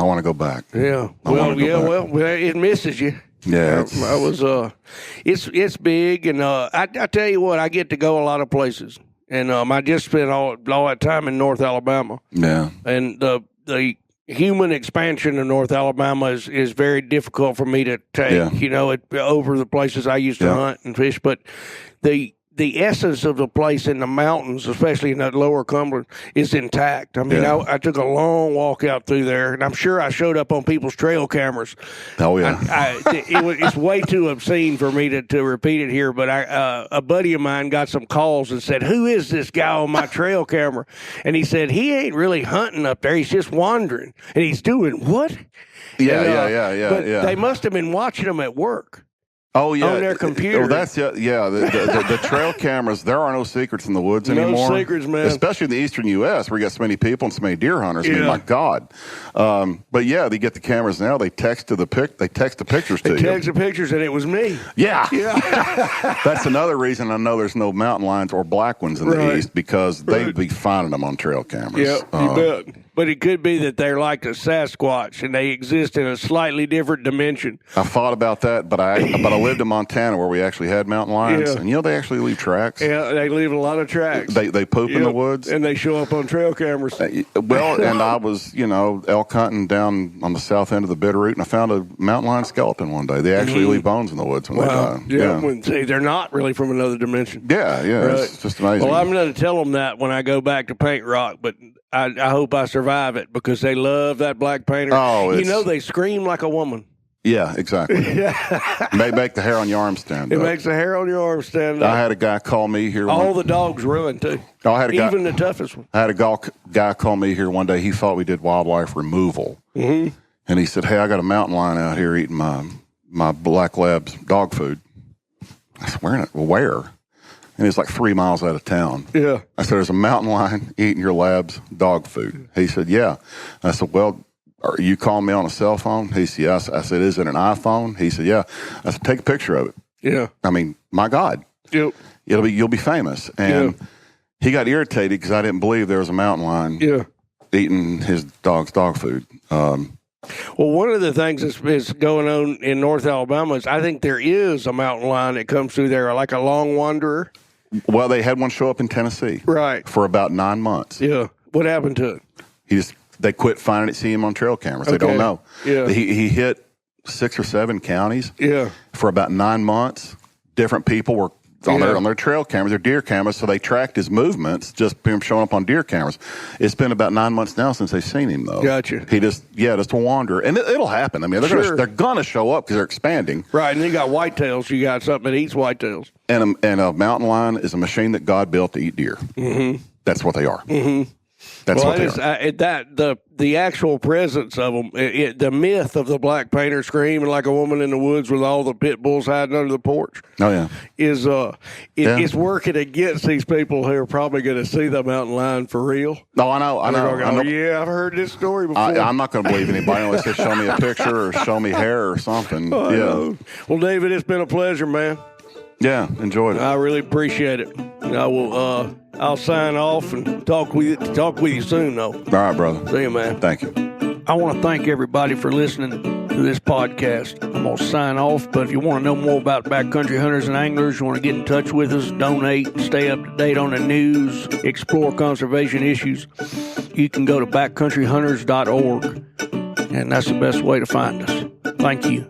want to go back. Yeah. Well, it misses you. Yeah, I was. It's big, and I tell you what, I get to go a lot of places, and I just spent all that time in North Alabama. Yeah, and the human expansion of North Alabama is very difficult for me to take. Yeah. Over the places I used to hunt and fish, but the essence of the place in the mountains, especially in that lower Cumberland, is intact. I mean, I took a long walk out through there, and I'm sure I showed up on people's trail cameras. Oh, yeah. It's way too obscene for me to repeat it here, but a buddy of mine got some calls and said, who is this guy on my trail camera? And he said, he ain't really hunting up there. He's just wandering. And he's doing what? Yeah. They must have been watching them at work. Oh, yeah. On their computer. Oh, that's, the trail cameras, there are no secrets in the woods anymore. No secrets, man. Especially in the eastern U.S., where you got so many people and so many deer hunters. I mean, my God. But, they get the cameras now. They text the pictures to you. They text the pictures, and it was me. Yeah. That's another reason I know there's no mountain lions or black ones in the east, because they'd be finding them on trail cameras. Yeah, you bet. But it could be that they're like a Sasquatch, and they exist in a slightly different dimension. I thought about that, but I lived in Montana where we actually had mountain lions, and they actually leave tracks. Yeah, they leave a lot of tracks. They poop in the woods, and they show up on trail cameras. And I was elk hunting down on the south end of the Bitterroot, and I found a mountain lion skeleton one day. They actually leave bones in the woods when they die. Yeah, they're not really from another dimension. Yeah, right. It's just amazing. Well, I'm going to tell them that when I go back to Paint Rock, but I hope I survive it because they love that black painter. Oh, you know, they scream like a woman. Yeah, exactly. They make the hair on your arm stand up. It makes the hair on your arm stand up. I had a guy call me here. All the dogs run, too. Even the toughest one. I had a guy call me here one day. He thought we did wildlife removal. Mm-hmm. And he said, hey, I got a mountain lion out here eating my black lab's dog food. I said, where? And it's like 3 miles out of town. Yeah. I said, there's a mountain lion eating your lab's dog food. He said, yeah. I said, well, are you calling me on a cell phone? He said, yes. I said, is it an iPhone? He said, yeah. I said, take a picture of it. Yeah. I mean, my God. Yep. You'll be famous. And he got irritated because I didn't believe there was a mountain lion eating his dog's dog food. Well, one of the things that's going on in North Alabama is I think there is a mountain lion that comes through there, like a long wanderer. Well, they had one show up in Tennessee. Right. For about 9 months. Yeah. What happened to it? They quit finding it, seeing him on trail cameras. They don't know. Yeah. He hit 6 or 7 counties. Yeah. For about 9 months. Different people were on their trail cameras, their deer cameras, so they tracked his movements, just him showing up on deer cameras. It's been about 9 months now since they've seen him, though. Gotcha. He just a wanderer. And it'll happen. I mean, they're gonna show up because they're expanding. Right, and you got whitetails. You got something that eats whitetails. And a mountain lion is a machine that God built to eat deer. Mm-hmm. That's what they are. Mm-hmm. That's what they are. The actual presence of them, the myth of the black painter screaming like a woman in the woods with all the pit bulls hiding under the porch. Oh yeah, it's working against these people who are probably going to see the mountain lion for real. No, I know. Yeah, I've heard this story before. I'm not going to believe anybody unless they show me a picture or show me hair or something. Yeah. Well, David, it's been a pleasure, man. Yeah, enjoyed it. I really appreciate it. I will. I'll sign off and talk with you soon, though. All right, brother. See you, man. Thank you. I want to thank everybody for listening to this podcast. I'm going to sign off, but if you want to know more about backcountry hunters and anglers, you want to get in touch with us, donate, stay up to date on the news, explore conservation issues, you can go to backcountryhunters.org, and that's the best way to find us. Thank you.